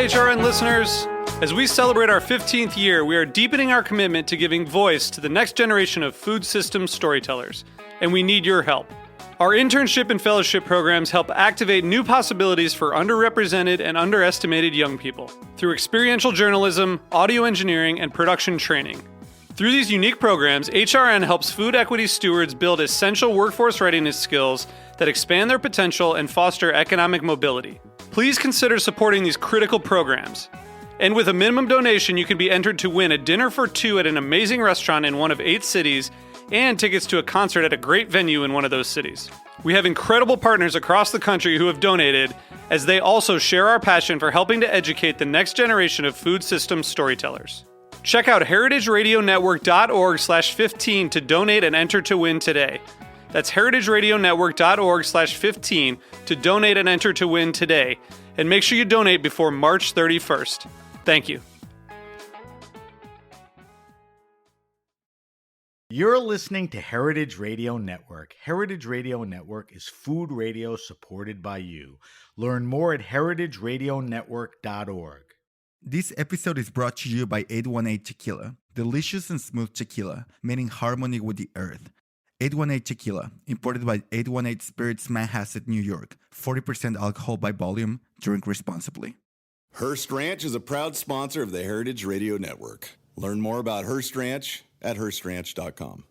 HRN listeners. As we celebrate our 15th year, we are deepening our commitment to giving voice to the next generation of food systems storytellers, and we need your help. Our internship and fellowship programs help activate new possibilities for underrepresented and underestimated young people through experiential journalism, audio engineering, and production training. Through these unique programs, HRN helps food equity stewards build essential workforce readiness skills that expand their potential and foster economic mobility. Please consider supporting these critical programs. And with a minimum donation, you can be entered to win a dinner for two at an amazing restaurant in one of 8 cities and tickets to a concert at a great venue in one of those cities. We have incredible partners across the country who have donated, as they also share our passion for helping to educate the next generation of food systems storytellers. Check out heritageradionetwork.org/15 to donate and enter to win today. That's heritageradionetwork.org/15 to donate and enter to win today. And make sure you donate before March 31st. Thank you. You're listening to Heritage Radio Network. Heritage Radio Network is food radio supported by you. Learn more at heritageradionetwork.org. This episode is brought to you by 818 Tequila. Delicious and smooth tequila, made in harmony with the earth. 818 Tequila, imported by 818 Spirits, Manhasset, New York. 40% alcohol by volume. Drink responsibly. Hearst Ranch is a proud sponsor of the Heritage Radio Network. Learn more about Hearst Ranch at HearstRanch.com.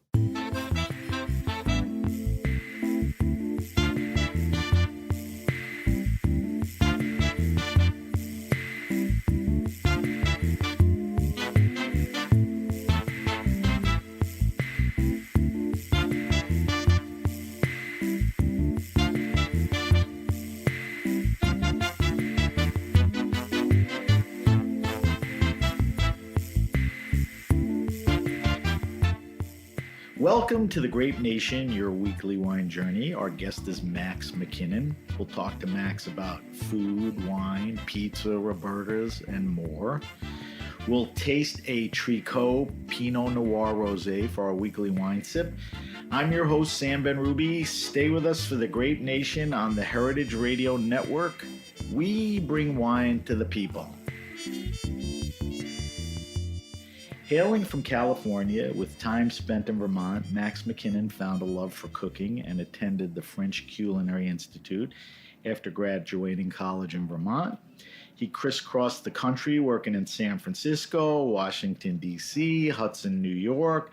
Welcome to the Grape Nation, your weekly wine journey. Our guest is Max Mackinnon. We'll talk to Max about food, wine, pizza, Roberta's, and more. We'll taste a Tricot Pinot Noir Rosé for our weekly wine sip. I'm your host, Sam Benrubi. Stay with us for the Grape Nation on the Heritage Radio Network. We bring wine to the people. Hailing from California with time spent in Vermont, Max Mackinnon found a love for cooking and attended the French Culinary Institute after graduating college in Vermont. He crisscrossed the country working in San Francisco, Washington, D.C., Hudson, New York,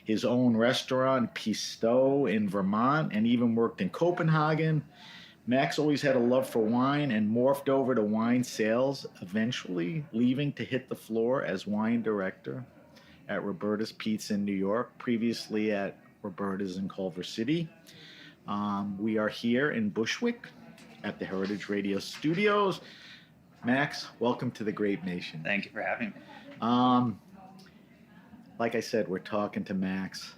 his own restaurant, Pisteau, in Vermont, and even worked in Copenhagen. Max always had a love for wine and morphed over to wine sales, eventually leaving to hit the floor as wine director at Roberta's Pizza in New York, previously at Roberta's in Culver City. We are here in Bushwick at the Heritage Radio Studios. Max, welcome to the Grape Nation. Thank you for having me. Like I said, we're talking to Max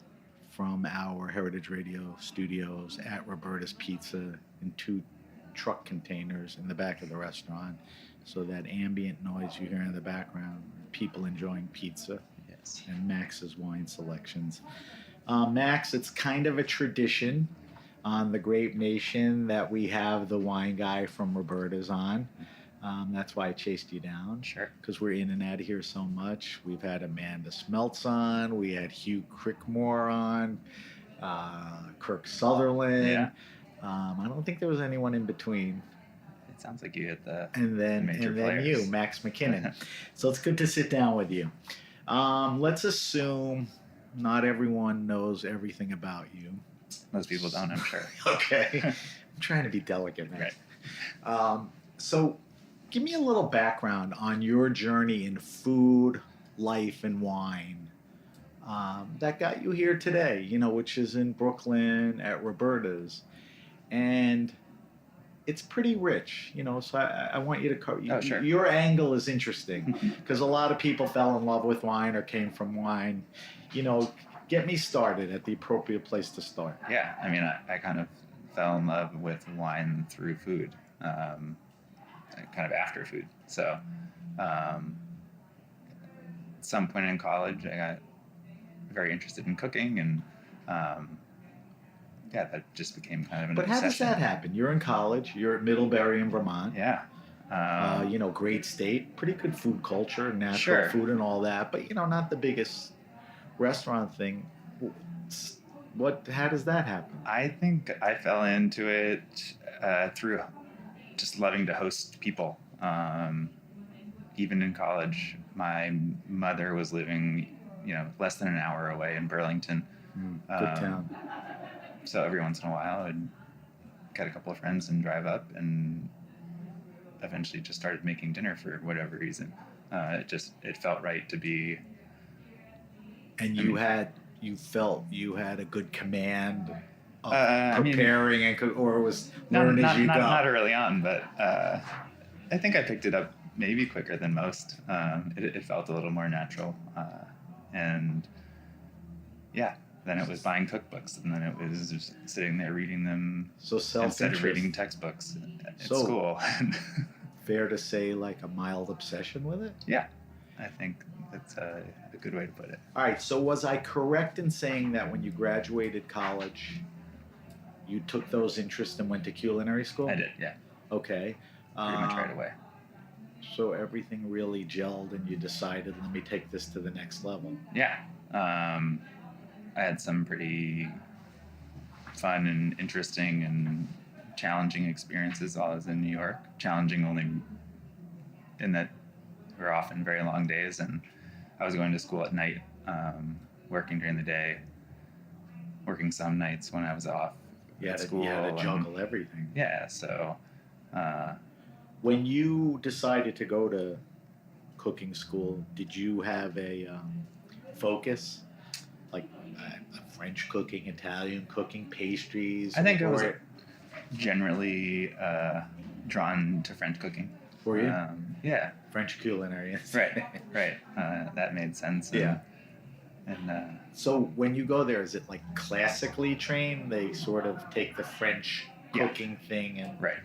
from our Heritage Radio Studios at Roberta's Pizza in 2 truck containers in the back of the restaurant. So that ambient noise you hear in the background, people enjoying pizza. Yes. And Max's wine selections. Max, it's kind of a tradition on the Grape Nation that we have the wine guy from Roberta's on. That's why I chased you down. Sure. Because we're in and out of here so much. We've had Amanda Smeltz on. We had Hugh Crickmore on. Kirk Sutherland. Yeah. I don't think there was anyone in between. It sounds like you hit the major players. You, Max Mackinnon. So it's good to sit down with you. Let's assume not everyone knows everything about you. Most people don't, I'm sure. Okay. I'm trying to be delicate, man. Right. So give me a little background on your journey in food, life, and wine that got you here today, which is in Brooklyn at Roberta's. And it's pretty rich, so I want you to cover. Oh, sure. Your angle is interesting because a lot of people fell in love with wine or came from wine. Get me started at the appropriate place to start. Yeah, I mean, I kind of fell in love with wine through food, kind of after food. So at some point in college, I got very interested in cooking, and that just became kind of an obsession. But how does that happen? You're in college. You're at Middlebury in Vermont. Yeah. Great state, pretty good food culture, natural Sure. food and all that, but not the biggest restaurant thing. How does that happen? I think I fell into it through just loving to host people. Even in college, my mother was living, less than an hour away in Burlington. Good town. So every once in a while, I'd get a couple of friends and drive up, and eventually just started making dinner for whatever reason. It felt right to be. And you felt you had a good command of preparing or was Not learn as you go? Not early on, but I think I picked it up maybe quicker than most. It felt a little more natural. And yeah, then it was buying cookbooks, and then it was just sitting there reading them So instead of self-interest. reading textbooks at So- school. Fair to say, like a mild obsession with it? Yeah, I think that's a good way to put it. All right, so was I correct in saying that when you graduated college, you took those interests and went to culinary school? I did, yeah, Okay. pretty much right away. So everything really gelled and you decided, let me take this to the next level. Yeah. I had some pretty fun and interesting and challenging experiences while I was in New York. Challenging only in that were often very long days, and I was going to school at night, working during the day, working some nights when I was off at school. You had to and- juggle everything. Yeah, so When you decided to go to cooking school, did you have a focus? Like French cooking, Italian cooking, pastries? I think I was or- generally drawn to French cooking. Were you? Yeah, French culinary. right. That made sense. And, Yeah. And So when you go there, is it like classically trained? They sort of take the French Yeah. cooking thing and right,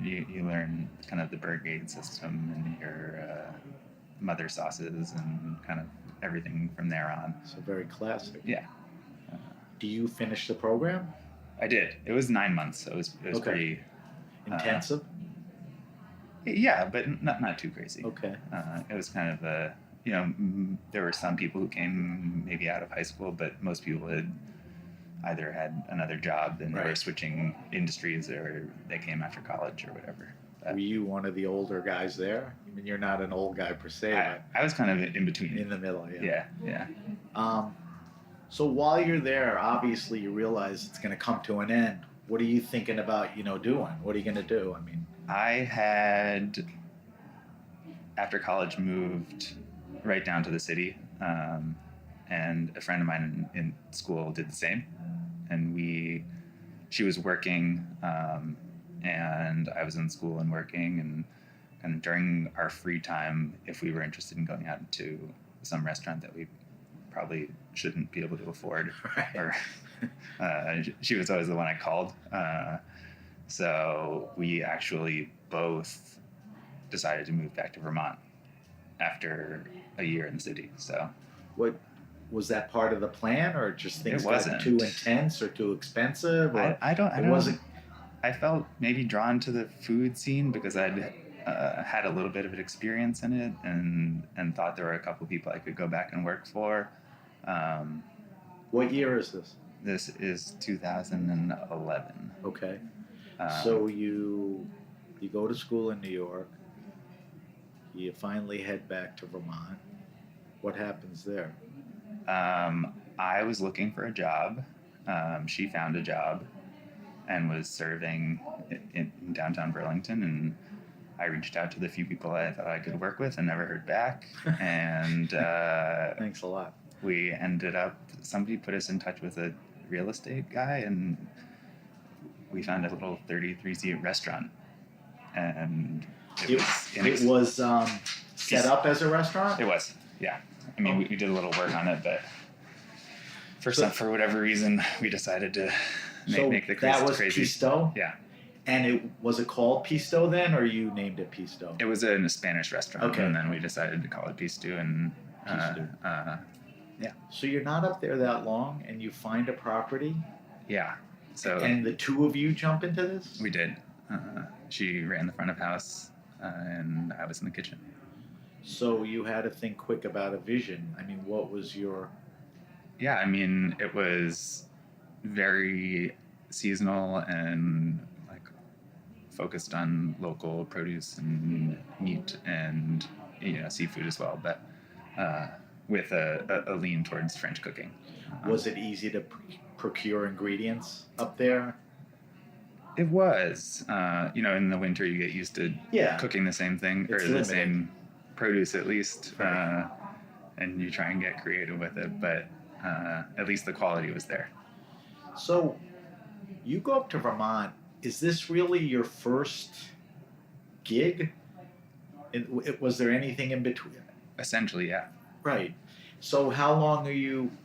you learn kind of the brigade system and your mother sauces and kind of everything from there on. so very classic. Yeah, Do you finish the program? I did. It was 9 months, so it was Okay. pretty Intensive? yeah, but not too crazy. Okay. It was kind of a there were some people who came maybe out of high school, but most people had either had another job and were Right. switching industries, or they came after college or whatever. But Were you one of the older guys there? I mean, you're not an old guy per se, I was kind of in but between. in the middle, yeah. Yeah. So while you're there, obviously you realize it's going to come to an end. What are you thinking about, doing? What are you going to do? I mean, I had, after college, moved right down to the city, and a friend of mine in school did the same. And she was working, and I was in school and working, and during our free time, if we were interested in going out to some restaurant that we probably shouldn't be able to afford, Right. or she was always the one I called. So we actually both decided to move back to Vermont after a year in the city. So what was that part of the plan, or just things It got wasn't. too intense or too expensive? Or I don't it wasn't. I felt maybe drawn to the food scene because I'd had a little bit of an experience in it, and thought there were a couple people I could go back and work for. What year is this? This is 2011. Okay. Um, So you go to school in New York. You finally head back to Vermont. What happens there? I was looking for a job. She found a job and was serving in downtown Burlington, and I reached out to the few people I thought I could work with and never heard back. And Thanks a lot. we ended up, somebody put us in touch with a real estate guy, and we found a little 33-seat restaurant. And It was set up as a restaurant? It was, yeah. I mean, we did a little work on it, but for whatever reason, we decided to make the that was crazy. Pisto? Yeah, And was it called Pisto then, or you named it Pisto? it was in a Spanish restaurant, Okay. and then we decided to call it Pistu, and So you're not up there that long, and you find a property, yeah. So and the two of you jump into this? we did. She ran the front of house. and I was in the kitchen. So you had to think quick about a vision. I mean, what was your... Yeah, I mean, it was very seasonal and like focused on local produce and meat and seafood as well, but with a lean towards French cooking. Was it easy to procure ingredients up there? It was. In the winter you get used to cooking the same thing or the same produce at least, and you try and get creative with it, but at least the quality was there. So you go up to Vermont. Is this really your first gig? Was there anything in between? Essentially, yeah. Right. So how long are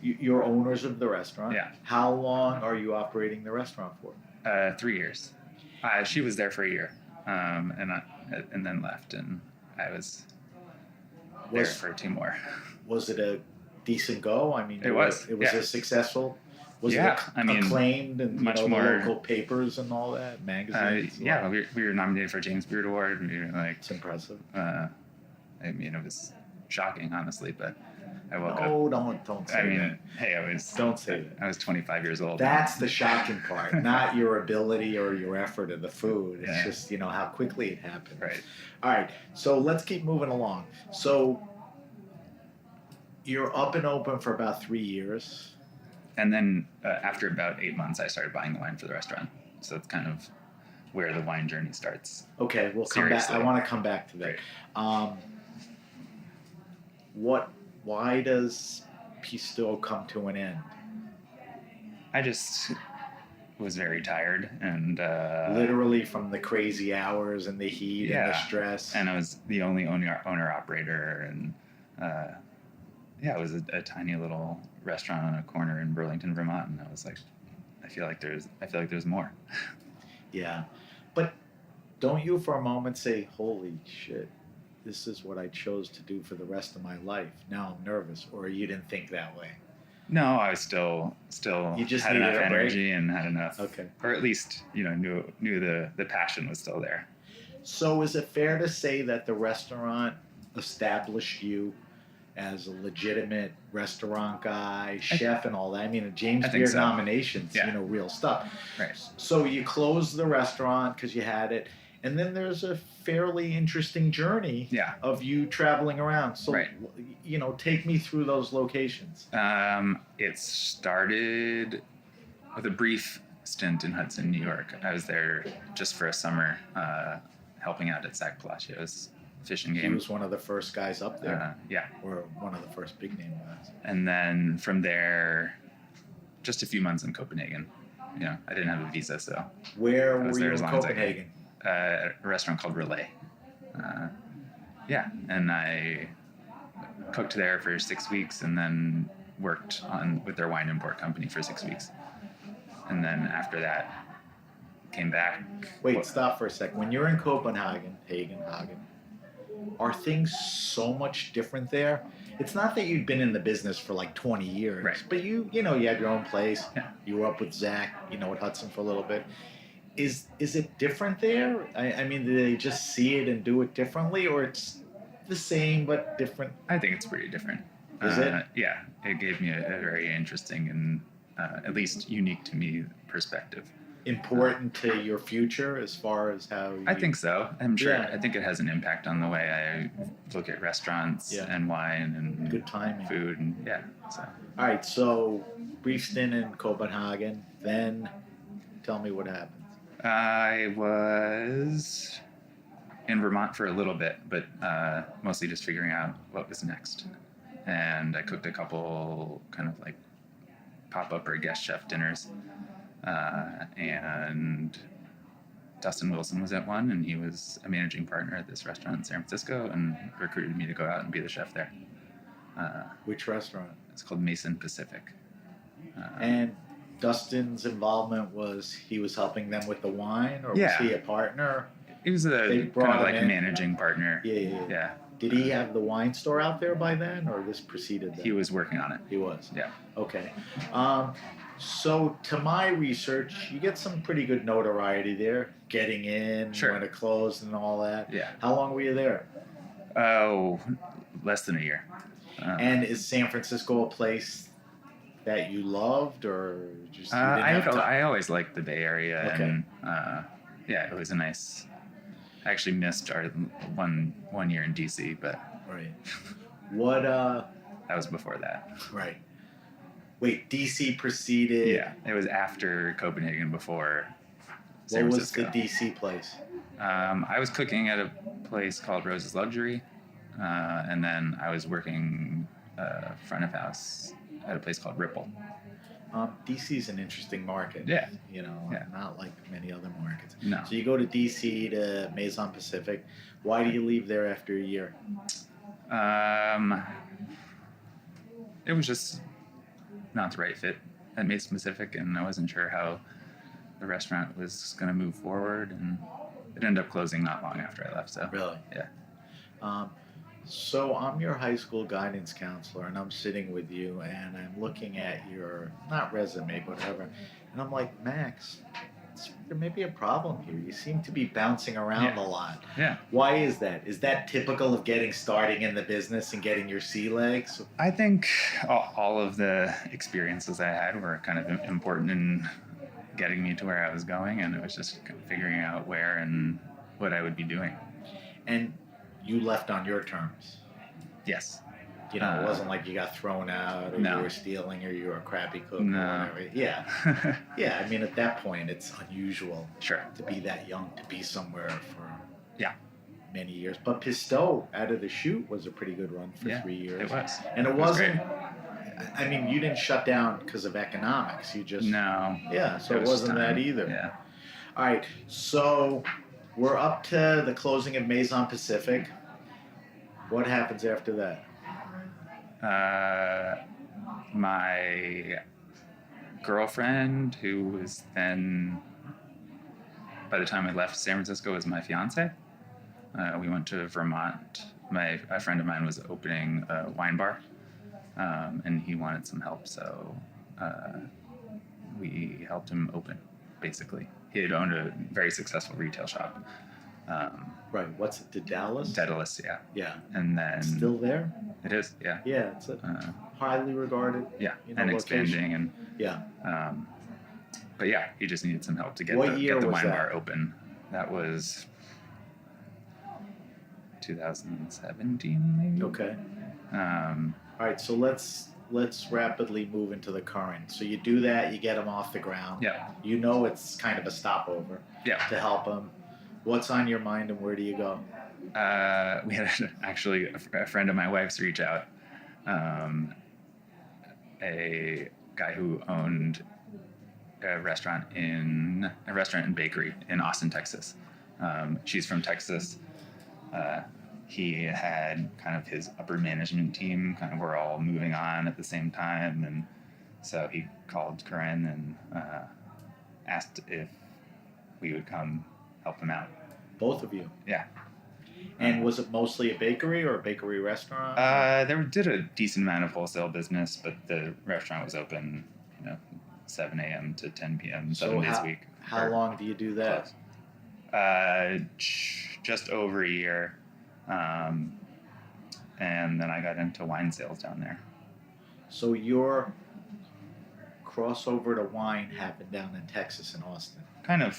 you're owners of the restaurant? Yeah. How long are you operating the restaurant for? 3 years. She was there for a year, and then left, and I was there for 2 more. Was it a decent go? I mean, it was a successful. Was it acclaimed in much the more local papers and all that, magazines? We were nominated for a James Beard Award. We were like, it's impressive. It was shocking, honestly, but I woke up. No, don't say that. Hey, Don't say that. I was 25 years old. That's the shocking part, not your ability or your effort of the food. It's just, how quickly it happened. Right. All right, so let's keep moving along. So you're up and open for about 3 years. And then after about 8 months, I started buying the wine for the restaurant. So it's kind of where the wine journey starts. Okay, we'll come back. I want to come back to that. Right. Why does Pisto come to an end? I just was very tired and literally from the crazy hours and the heat and the stress. And I was the only owner operator, and it was a tiny little restaurant on a corner in Burlington, Vermont, and I was like, I feel like there's more. Yeah, but don't you for a moment say, "Holy shit, this is what I chose to do for the rest of my life"? Now I'm nervous, or you didn't think that way? No, I was still you just had enough energy break? And had enough. Okay. Or at least knew the passion was still there. So is it fair to say that the restaurant established you as a legitimate restaurant guy, chef, and all that? I mean, a James Beard nominations, real stuff. Right. So you closed the restaurant because you had it, and then there's a fairly interesting journey of you traveling around. So, take me through those locations. It started with a brief stint in Hudson, New York. I was there just for a summer, helping out at Zach Palacio's fishing game. He was one of the first guys up there. Yeah. Or one of the first big name guys. And then from there, just a few months in Copenhagen. I didn't have a visa, so. Where were you in Copenhagen? A restaurant called Relay. And I cooked there for 6 weeks and then worked with their wine import company for 6 weeks. And then after that, came back. Wait, stop for a second. When you're in Copenhagen, are things so much different there? It's not that you've been in the business for like 20 years, right. But you had your own place. Yeah. You were up with Zach, at Hudson for a little bit. Is it different there? I mean, do they just see it and do it differently, or it's the same but different? I think it's pretty different. Is it? Yeah, it gave me a very interesting and at least unique to me perspective. Important to your future as far as how you... I think so. I'm sure. Yeah. I think it has an impact on the way I look at restaurants and wine and good timing, food, and So. All right, so brief stint in Copenhagen. Then tell me what happened. I was in Vermont for a little bit, but mostly just figuring out what was next. And I cooked a couple kind of like pop-up or guest chef dinners. And Dustin Wilson was at one, and he was a managing partner at this restaurant in San Francisco and recruited me to go out and be the chef there. Which restaurant? It's called Mason Pacific. And Dustin's involvement was he was helping them with the wine, or was he a partner? He was a kind of like managing partner. Yeah. Did he have the wine store out there by then, or this preceded that? He was working on it. He was? Yeah. Okay. So, to my research, you get some pretty good notoriety there, getting in, Sure. when it closed, and all that. Yeah. How long were you there? Oh, less than a year. And is San Francisco a place that you loved, or just you didn't I have time? I always liked the Bay Area, Okay. and yeah, it was a nice. I actually missed our one year in DC, but Right. What? that was before that. Right. Wait, DC preceded. Yeah, it was after Copenhagen, before What San was Francisco. the DC place? I was cooking at a place called Rose's Luxury, and then I was working front of house at a place called Ripple. DC is an interesting market. Yeah. You know, Yeah. not like many other markets. No. So you go to DC to Maison Pacific. Why do you leave there after a year? It was just not the right fit at Mason Pacific, and I wasn't sure how the restaurant was going to move forward, and it ended up closing not long after I left. So Really? yeah. So I'm your high school guidance counselor, and I'm sitting with you, and I'm looking at your, not resume, but whatever, and I'm like, Max, there may be a problem here. You seem to be bouncing around Yeah. a lot. Yeah. Why is that? Is that typical of getting starting in the business and getting your sea legs? I think all of the experiences I had were kind of important in getting me to where I was going, and it was just kind of figuring out where and what I would be doing. And you left on your terms. Yes. You know, it wasn't like you got thrown out, or No. you were stealing, or you were a crappy cook, No. or whatever. Yeah. Yeah, I mean, at that point, it's unusual Sure. to be that young, to be somewhere for Yeah. many years. But Pisteau, out of the chute, was a pretty good run for Yeah, 3 years. it was. And it was wasn't, great. I mean, you didn't shut down because of economics. You just, No. yeah, so it was wasn't that time. either. Yeah. All right, so we're up to the closing of Maison Pacific. What happens after that? My girlfriend, who was then, by the time I left San Francisco, was my fiance. We went to Vermont. A friend of mine was opening a wine bar, and he wanted some help, so we helped him open, basically. He had owned a very successful retail shop. Right, what's it, to Dallas? Daedalus, yeah. Yeah. And then... Still there? It is, yeah. Yeah, it's a highly regarded. Yeah, you know, and location. expanding, and Yeah. but yeah, he just needed some help to get What the year was wine that? bar open. That was 2017, maybe. Okay. Um, All right, so let's rapidly move into the current. So you do that, you get them off the ground. yeah, You know it's kind of a stopover yeah. to help them. What's on your mind, and where do you go? We had actually a friend of my wife's reach out. A guy who owned a restaurant and bakery in Austin, Texas. She's from Texas. He had kind of his upper management team, kind of were all moving on at the same time, and so he called Corinne and asked if we would come help him out. Both of you. Yeah. And was it mostly a bakery or a bakery restaurant? They did a decent amount of wholesale business, but the restaurant was open, 7 a.m. to 10 p.m. 7 days a week. How long do you do that? Just over a year. And then I got into wine sales down there. So your crossover to wine happened down in Texas and Austin. Kind of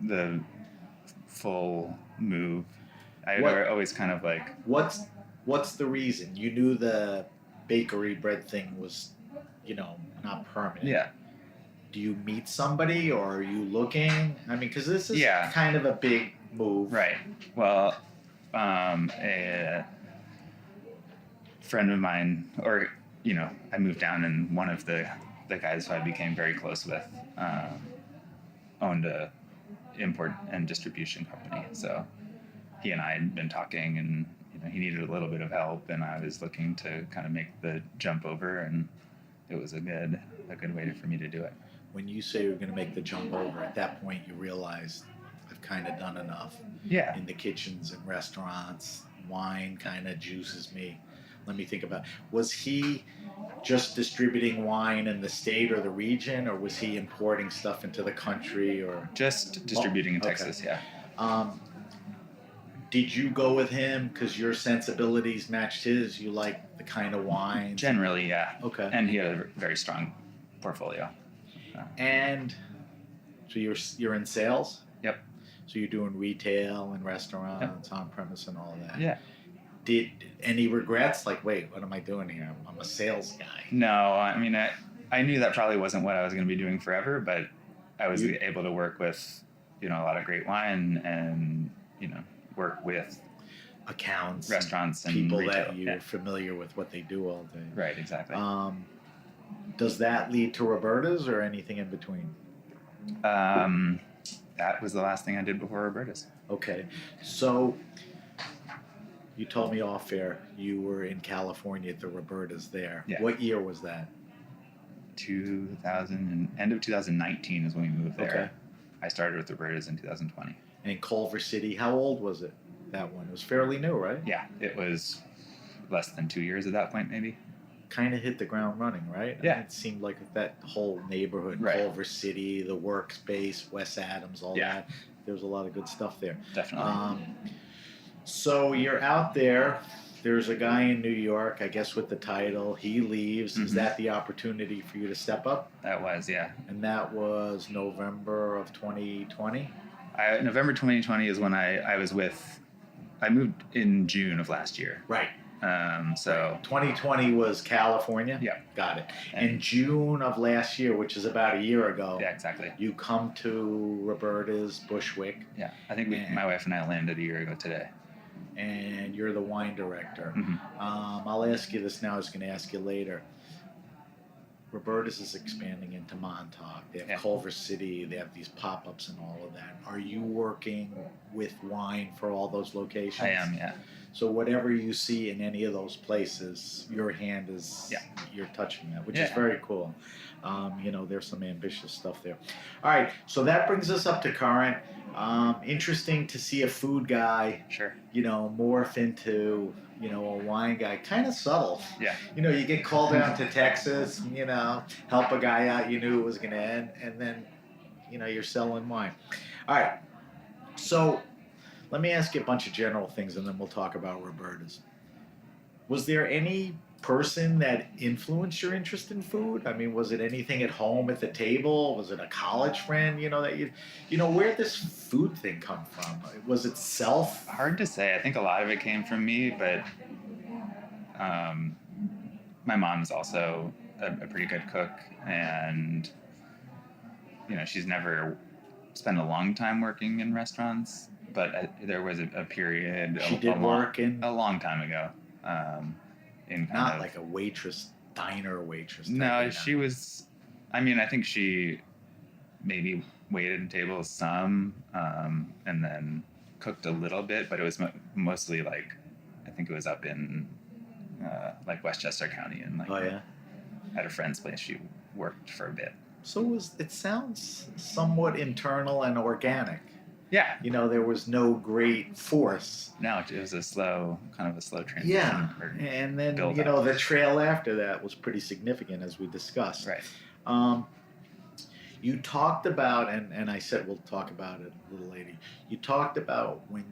the full move. I What- always kind of like, What's the reason? You knew the bakery bread thing was, not permanent. yeah. Do you meet somebody, or are you looking? I mean, because this is Yeah. kind of a big move. Right. Well, a friend of mine, or I moved down, and one of the guys who I became very close with owned a import and distribution company. So he and I had been talking, and he needed a little bit of help, and I was looking to kind of make the jump over, and it was a good way for me to do it. When you say you're going to make the jump over, at that point you realize I've kind of done enough. Yeah. In the kitchens and restaurants, wine kind of juices me. Let me think about. Was he just distributing wine in the state or the region, or was he importing stuff into the country? Or Just distributing in okay. Texas, yeah. Did you go with him because your sensibilities matched his? You like the kind of wines? Generally, yeah. Okay. And he had a very strong portfolio. And so you're in sales? Yep. So you're doing retail and restaurants, on premise and all that. Yeah. Did any regrets? Like, wait, what am I doing here? I'm a sales guy. No, I mean, I knew that probably wasn't what I was going to be doing forever, but I was able to work with, a lot of great wine and, work with accounts, restaurants and people retail. that you're familiar with what they do all day. Right, exactly. Does that lead to Roberta's or anything in between? That was the last thing I did before Roberta's. Okay, so you told me off air you were in California at the Roberta's there. Yeah. What year was that? End of 2019 is when we moved there. Okay. I started with Roberta's in 2020. And Culver City, how old was it? That one, it was fairly new, right? Yeah, it was less than 2 years at that point, maybe. Kind of hit the ground running, right? Yeah. I mean, it seemed like that whole neighborhood, Right. Culver City, the workspace, Wes Adams, all Yeah. that. There was a lot of good stuff there. Definitely. So you're out there. There's a guy in New York, I guess, with the title. He leaves. Is Mhm. that the opportunity for you to step up? That was, yeah. And that was November of 2020? November 2020 is when I moved in June of last year. Right. So 2020 was California? Yeah. Got it. And June of last year, which is about a year ago, yeah, exactly. you come to Roberta's Bushwick, Yeah, I think And- my wife and I landed a year ago today. and you're the wine director. Mhm. I'll ask you this now. I was going to ask you later. Roberta's is expanding into Montauk. They have Yeah. Culver City. They have these pop-ups and all of that. Are you working with wine for all those locations? I am, yeah. So whatever you see in any of those places, your hand is, Yeah. you're touching that, which is Yeah. very cool. There's some ambitious stuff there. All right, so that brings us up to current. Interesting to see a food guy, Sure. morph into, a wine guy. Kind of subtle. Yeah. You get called down to Texas, help a guy out you knew it was going to end, and then, you're selling wine. All right, so let me ask you a bunch of general things, and then we'll talk about Roberta's. Was there any person that influenced your interest in food? I mean, was it anything at home at the table? Was it a college friend, where'd this food thing come from? Was it self? Hard to say. I think a lot of it came from me, but my mom's also a pretty good cook, and she's never spent a long time working in restaurants, but there was a period She did work in... a long time ago. In kind Not of, like a diner waitress. No, she was. I mean, I think she maybe waited tables some, and then cooked a little bit, but it was mostly like, I think it was up in like Westchester County, and Oh yeah. at a friend's place she worked for a bit. So it sounds somewhat internal and organic. Yeah. There was no great force. No, it was a slow transition. Yeah, or and then build up. the trail after that was pretty significant, as we discussed. Right. You talked about, and I said we'll talk about it a little later. You talked about when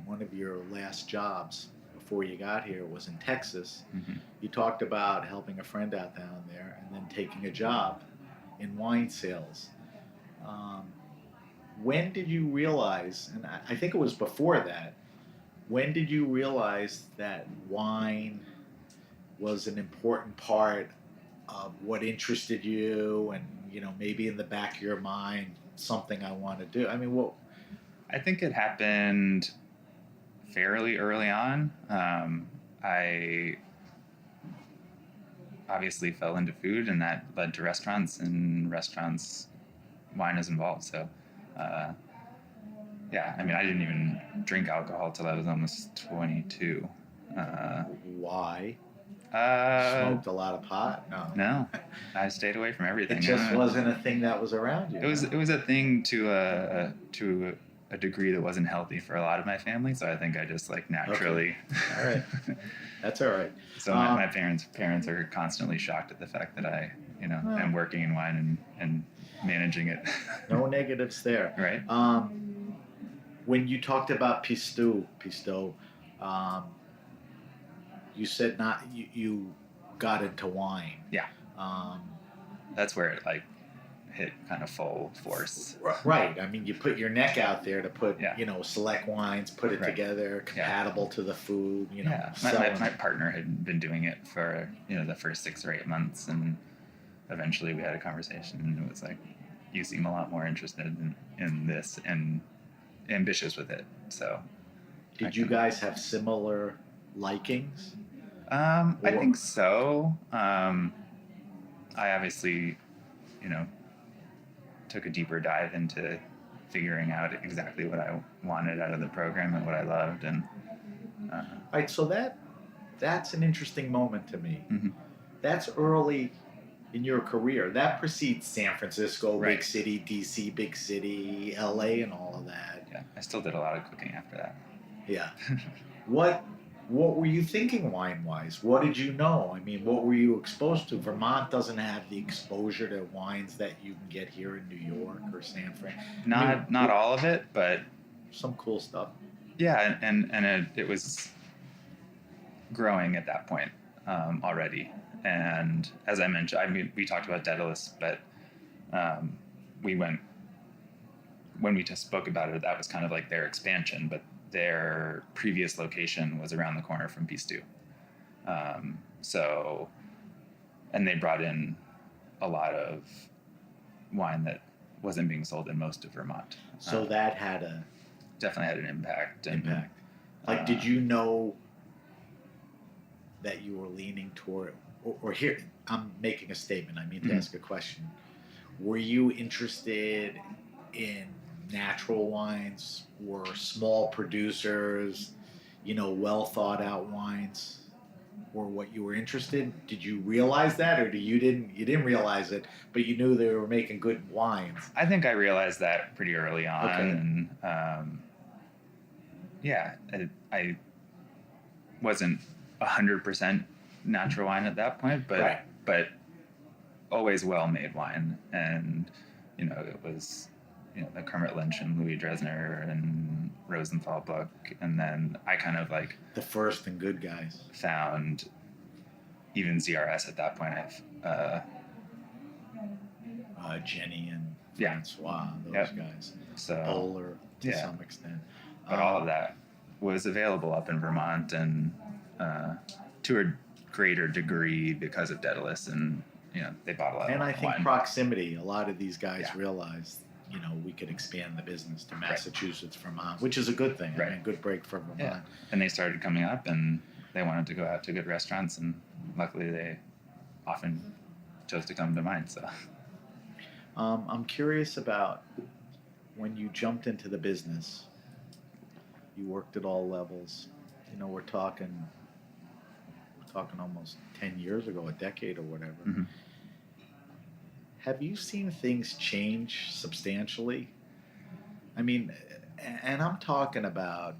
one of your last jobs before you got here was in Texas. Mhm. You talked about helping a friend out down there, and then taking a job in wine sales. When did you realize, and I think it was before that, when did you realize that wine was an important part of what interested you, and maybe in the back of your mind, something I want to do? I mean, what? I think it happened fairly early on. I obviously fell into food, and that led to restaurants, and restaurants, wine is involved. So, yeah, I mean, I didn't even drink alcohol till I was almost 22. Why? Smoked a lot of pot? No, I stayed away from everything. It just wasn't a thing that was around you. It was a thing to a a degree that wasn't healthy for a lot of my family. So I think I just like naturally. All right. That's all right. So my parents are constantly shocked at the fact that I, am working in wine and managing it. No negatives there. Right. When you talked about Pisto, you said you got into wine. Yeah. That's where it like hit kind of full force. Right. I mean, you put your neck out there to put, Yeah. Select wines, put it together, compatible to the food, Yeah. My partner had been doing it for, the first 6 or 8 months, and eventually we had a conversation, and it was like, you seem a lot more interested in this and ambitious with it. So did you guys have similar likings? I think so. I obviously, took a deeper dive into figuring out exactly what I wanted out of the program and what I loved. And all right, so that's an interesting moment to me. Mm-hmm. That's early in your career. That precedes San Francisco, Right. big city, DC, big city, LA, and all of that. Yeah, I still did a lot of cooking after that. Yeah. What were you thinking wine-wise? What did you know? I mean, what were you exposed to? Vermont doesn't have the exposure to wines that you can get here in New York or San Fran. Not all of it, but some cool stuff. Yeah, and it was growing at that point already. And as I mentioned, I mean, we talked about Daedalus, but when we just spoke about it, that was kind of like their expansion, but their previous location was around the corner from Pistu. And they brought in a lot of wine that wasn't being sold in most of Vermont. So that had definitely had an impact. Like, did you know that you were leaning toward, or here, I'm making a statement, I mean to ask a question. Were you interested in natural wines or small producers, well thought out wines, or what you were interested in? Did you realize that, or you didn't realize it, but you knew they were making good wines? I think I realized that pretty early on. Okay. And I wasn't 100% natural wine at that point, but Right. but always well made wine. And it was the Kermit Lynch and Louis Dresner and Rosenthal book, and then I kind of like The first and good guys. found even ZRS at that point. Jenny and Yeah. Francois, those Yep. guys. So Bowler to yeah. some extent. but all of that was available up in Vermont, and to a greater degree because of Daedalus, and they bought a lot And of I think wine. proximity, a lot of these guys Yeah. realized, we could expand the business to Massachusetts, Vermont, which is a good thing. Right. I mean, good break for Vermont. Yeah, and they started coming up, and they wanted to go out to good restaurants, and luckily they often chose to come to mine. So I'm curious about when you jumped into the business. You worked at all levels. We're talking almost 10 years ago, a decade or whatever. Mm-hmm. Have you seen things change substantially? I mean, and I'm talking about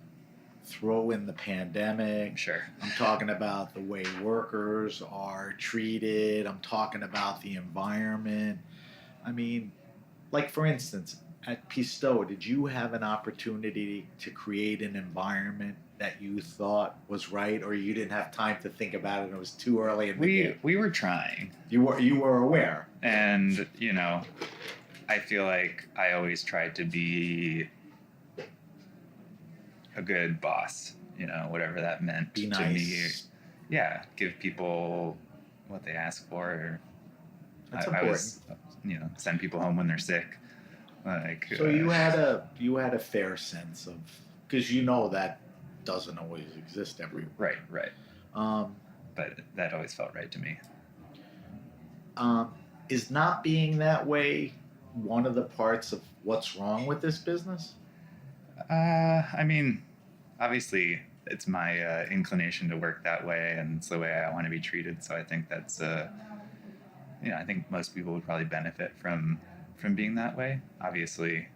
throw in the pandemic. sure, I'm talking about the way workers are treated. I'm talking about the environment. I mean, like for instance, at Pisto, did you have an opportunity to create an environment that you thought was right, or you didn't have time to think about it and it was too early in the game? we were trying, You were aware. and I feel like I always tried to be a good boss, whatever that meant Be to nice. me. Yeah, give people what they ask for. That's I important. was, send people home when they're sick. Like, So you had a fair sense of, because that doesn't always exist everywhere. right. But that always felt right to me. Is not being that way one of the parts of what's wrong with this business? I mean, obviously, it's my inclination to work that way, and it's the way I want to be treated. So I think that's, I think most people would probably benefit from being that way. Obviously,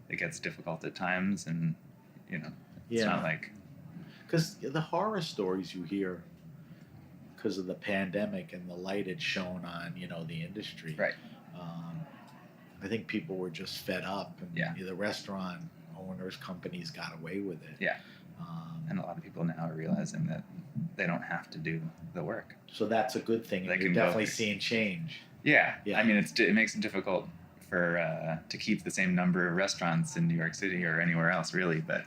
it gets difficult at times, and it's Yeah. not like Because the horror stories you hear because of the pandemic and the light it's shown on, the industry. right. Um, I think people were just fed up, and Yeah. the restaurant owners, companies got away with it. Yeah. And a lot of people now are realizing that they don't have to do the work. So that's a good thing. They And can you're go definitely through- seeing change. Yeah. Yeah. I mean, it makes it difficult for to keep the same number of restaurants in New York City or anywhere else, really, but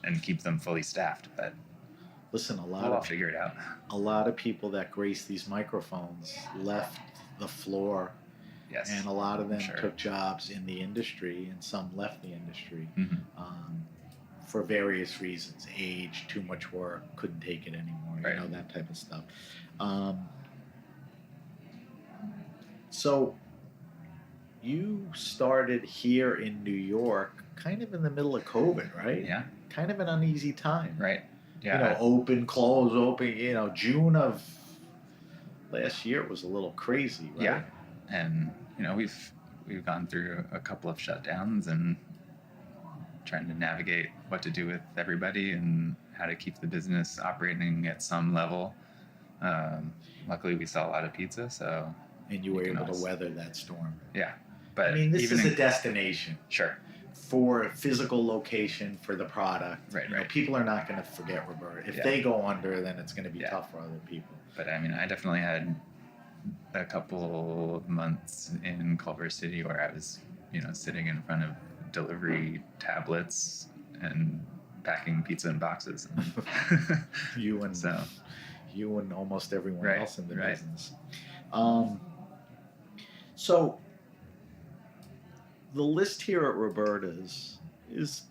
and keep them fully staffed. But Listen, we'll all figure it out. a lot of people that grace these microphones left the floor, Yes. and a lot of them Sure. took jobs in the industry, and some left the industry Mhm. for various reasons: age, too much work, couldn't take it anymore, Right. that type of stuff. So you started here in New York, kind of in the middle of COVID, right? Yeah. Kind of an uneasy time. Right. Yeah. Open, close, open. June of last year was a little crazy, right? Yeah. And we've gone through a couple of shutdowns and trying to navigate what to do with everybody and how to keep the business operating at some level. Luckily, we sell a lot of pizza, so And you were can able to always- weather that storm. yeah. But I mean, this even is a destination sure. for a physical location for the product. Right, right. People are not going to forget Roberta. If Yeah. they go under, then it's going to be Yeah. tough for other people. But I mean, I definitely had a couple of months in Culver City where I was, sitting in front of delivery tablets and packing pizza in boxes. You and So, you and almost everyone Right, else in the right. business. So the list here at Roberta's is,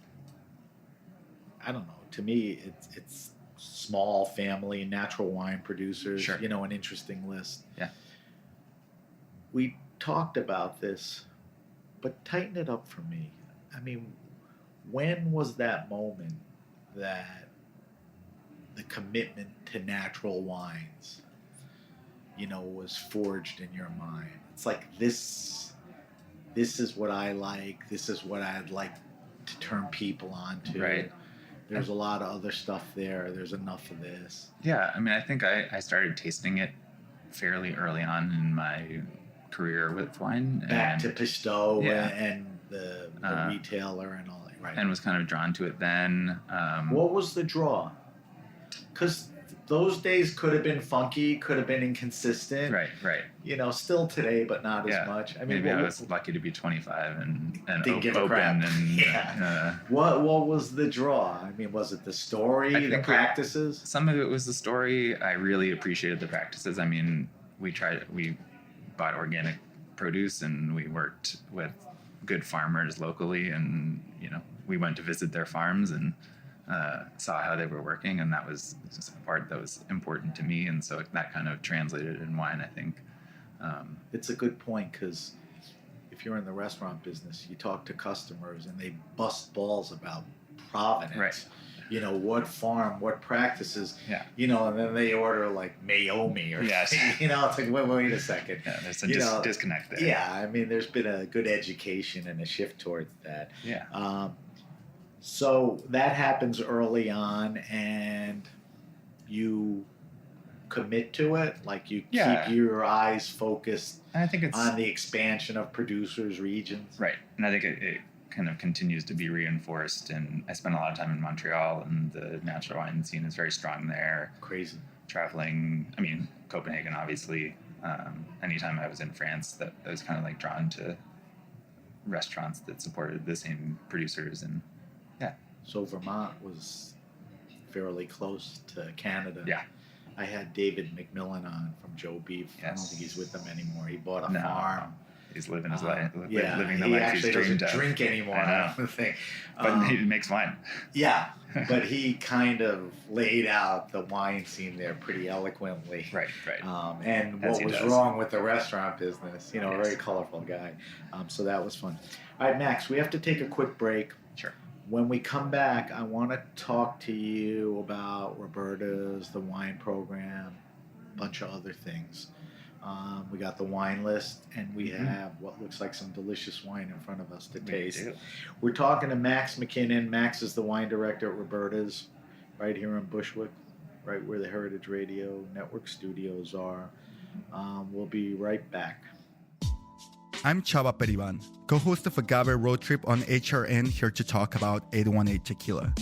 I don't know, to me it's small family natural wine producers, Sure. An interesting list. Yeah. We talked about this, but tighten it up for me. I mean, when was that moment that the commitment to natural wines, was forged in your mind? It's like this is what I like. This is what I'd like to turn people on to. Right. There's a lot of other stuff there. There's enough of this. yeah, I mean, I think I started tasting it fairly early on in my career with wine. Back to Pisteau Yeah. and the retailer and all that, right? And was kind of drawn to it then. What was the draw? Because those days could have been funky, could have been inconsistent. Right. Still today, but not Yeah. as much. I mean, Maybe I was lucky to be 25 and Didn't give a open crap. and Yeah. What was the draw? I mean, was it the story, I the think practices? some of it was the story. I really appreciated the practices. I mean, we bought organic produce and we worked with good farmers locally, and we went to visit their farms and saw how they were working, and that was just a part that was important to me, and so that kind of translated in wine, I think. It's a good point, because if you're in the restaurant business, you talk to customers and they bust balls about provenance. Right. What farm, what practices. Yeah. And then they order like Mayomi or Yes. it's like, wait a second. Yeah, there's a disconnect there. Yeah, I mean, there's been a good education and a shift towards that. Yeah. So that happens early on, and you commit to it, like you Yeah. keep your eyes focused And I think it's on the expansion of producers' regions. right, and I think it kind of continues to be reinforced. And I spent a lot of time in Montreal, and the natural wine scene is very strong there. Crazy. Traveling, I mean, Copenhagen, obviously. Anytime I was in France, that I was kind of like drawn to restaurants that supported the same producers, and yeah, So Vermont was fairly close to Canada. yeah, I had David McMillan on from Joe Beef. I don't Yes. think he's with them anymore. He bought a No. farm. he's living his life, Yeah, living the he life actually he's dreamed doesn't of. drink anymore. I know. That's the thing. But he makes wine. Yeah, but he kind of laid out the wine scene there pretty eloquently. Right. And As what he was does. wrong with the restaurant business. A Yes. very colorful guy. So that was fun. All right, Max, we have to take a quick break. Sure. When we come back, I want to talk to you about Roberta's, the wine program, a bunch of other things. We got the wine list, and we have what looks like some delicious wine in front of us to taste. do. We're talking to Max Mackinnon. Max is the wine director at Roberta's, right here in Bushwick, right where the Heritage Radio Network studios are. We'll be right back. I'm Chava Periban, co-host of Agave Road Trip on HRN, here to talk about 818 Tequila.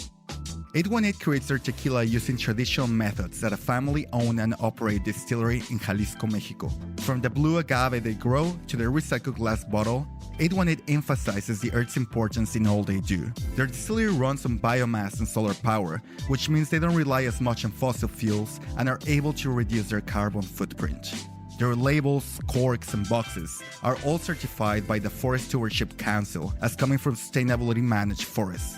818 creates their tequila using traditional methods at a family-owned and operated distillery in Jalisco, Mexico. From the blue agave they grow to their recycled glass bottle, 818 emphasizes the earth's importance in all they do. Their distillery runs on biomass and solar power, which means they don't rely as much on fossil fuels and are able to reduce their carbon footprint. Their labels, corks, and boxes are all certified by the Forest Stewardship Council as coming from sustainability managed forests.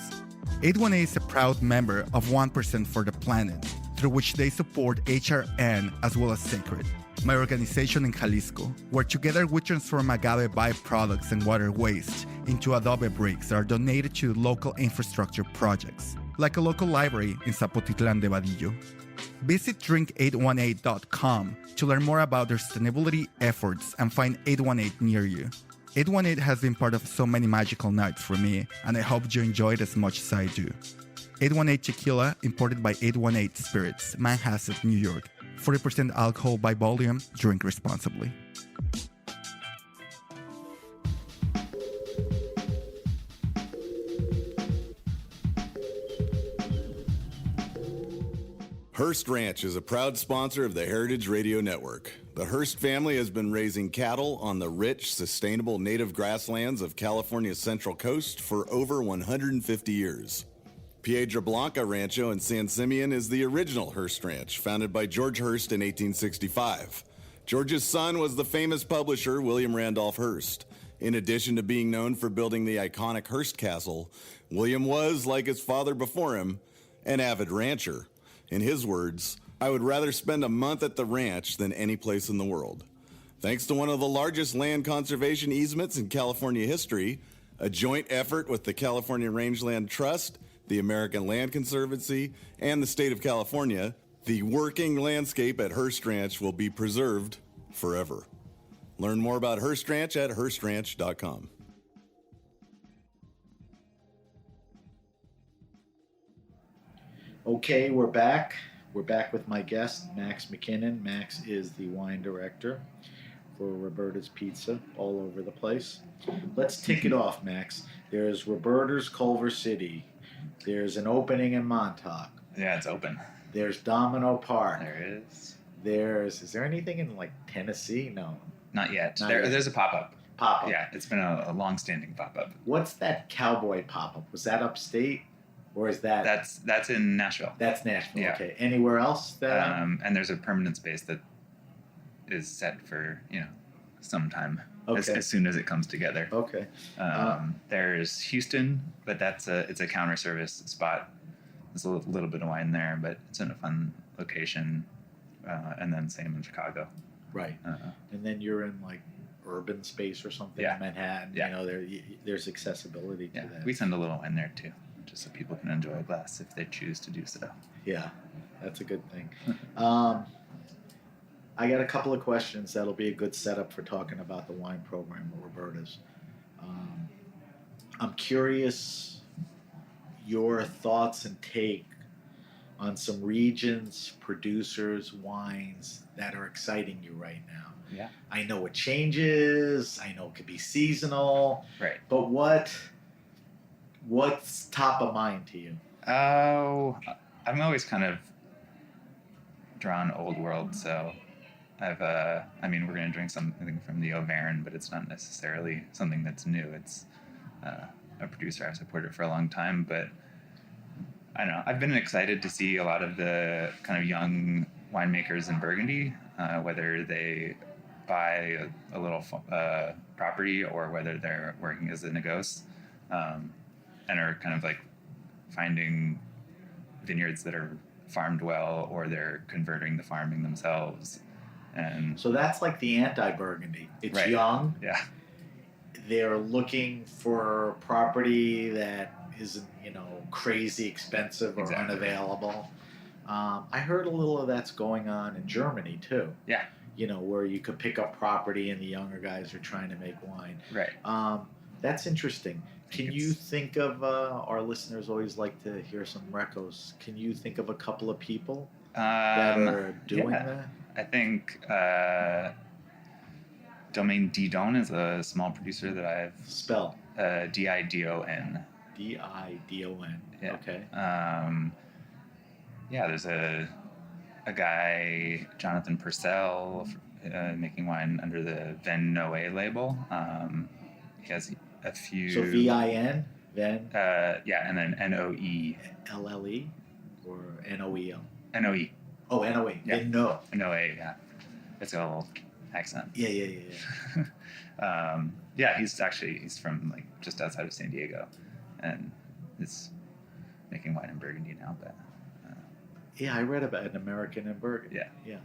818 is a proud member of 1% for the Planet, through which they support HRN as well as Sacred, my organization in Jalisco, where together we transform agave byproducts and water waste into adobe bricks that are donated to local infrastructure projects, like a local library in Zapotitlan de Vadillo. Visit drink818.com to learn more about their sustainability efforts and find 818 near you. 818 has been part of so many magical nights for me, and I hope you enjoy it as much as I do. 818 Tequila, imported by 818 Spirits, Manhasset, New York. 40% alcohol by volume. Drink responsibly. Hearst Ranch is a proud sponsor of the Heritage Radio Network. The Hearst family has been raising cattle on the rich, sustainable native grasslands of California's Central Coast for over 150 years. Piedra Blanca Rancho in San Simeon is the original Hearst Ranch, founded by George Hearst in 1865. George's son was the famous publisher William Randolph Hearst. In addition to being known for building the iconic Hearst Castle, William was, like his father before him, an avid rancher. In his words, "I would rather spend a month at the ranch than any place in the world." Thanks to one of the largest land conservation easements in California history, a joint effort with the California Rangeland Trust, the American Land Conservancy, and the state of California, the working landscape at Hearst Ranch will be preserved forever. Learn more about Hearst Ranch at HearstRanch.com. Okay, we're back. We're back with my guest, Max Mackinnon. Max is the wine director for Roberta's Pizza all over the place. Let's tick it off, Max. There's Roberta's Culver City. There's an opening in Montauk. Yeah, it's open. There's Domino Park. There is. Is there anything in like Tennessee? No. Not yet. Not yet. There's a pop-up. Pop-up. Yeah, it's been a long-standing pop-up. What's that cowboy pop-up? Was that upstate? Or is that... That's in Nashville. That's Nashville, Yeah. okay. Anywhere else that... And there's a permanent space that is set for, sometime as soon as it comes together. Okay. There's Houston, but it's a counter service spot. There's a little bit of wine there, but it's in a fun location. And then same in Chicago. Right. And then you're in like urban space or something in Manhattan. Yeah. There's accessibility to that. We send a little wine there too, just so people can enjoy a glass if they choose to do so. Yeah, that's a good thing. I got a couple of questions that'll be a good setup for talking about the wine program at Roberta's. I'm curious your thoughts and take on some regions, producers, wines that are exciting you right now. Yeah. I know it changes. I know it could be seasonal. Right. But what's top of mind to you? Oh, I'm always kind of drawn old world, so we're going to drink something from the Auvergne, but it's not necessarily something that's new. It's a producer I've supported for a long time, but I don't know. I've been excited to see a lot of the kind of young winemakers in Burgundy, whether they buy a little property or whether they're working as a negoce, and are kind of like finding vineyards that are farmed well, or they're converting the farming themselves. And so that's like the anti-Burgundy. It's right. Young. Yeah. They're looking for property that isn't, crazy expensive or Exactly. unavailable. I heard a little of that's going on in Germany too. Yeah. where you could pick up property and the younger guys are trying to make wine. Right. That's interesting. Can you think of, our listeners always like to hear some recos. Can you think of a couple of people that are doing that? I think Domaine Didon is a small producer that I've... Spell. Didon. Didon. Yeah. Okay. There's a guy, Jonathan Purcell, making wine under the Vin Noe label. He has a few... So V-I-N? Then? And then N-O-E. L-L-E? Or N-O-E-L? N-O-E. Oh, N-O-E. Yeah. No. N-O-A, yeah. It's got a little accent. Yeah. He's from like just outside of San Diego, and is making wine in Burgundy now. But I read about an American in Burgundy. Yeah.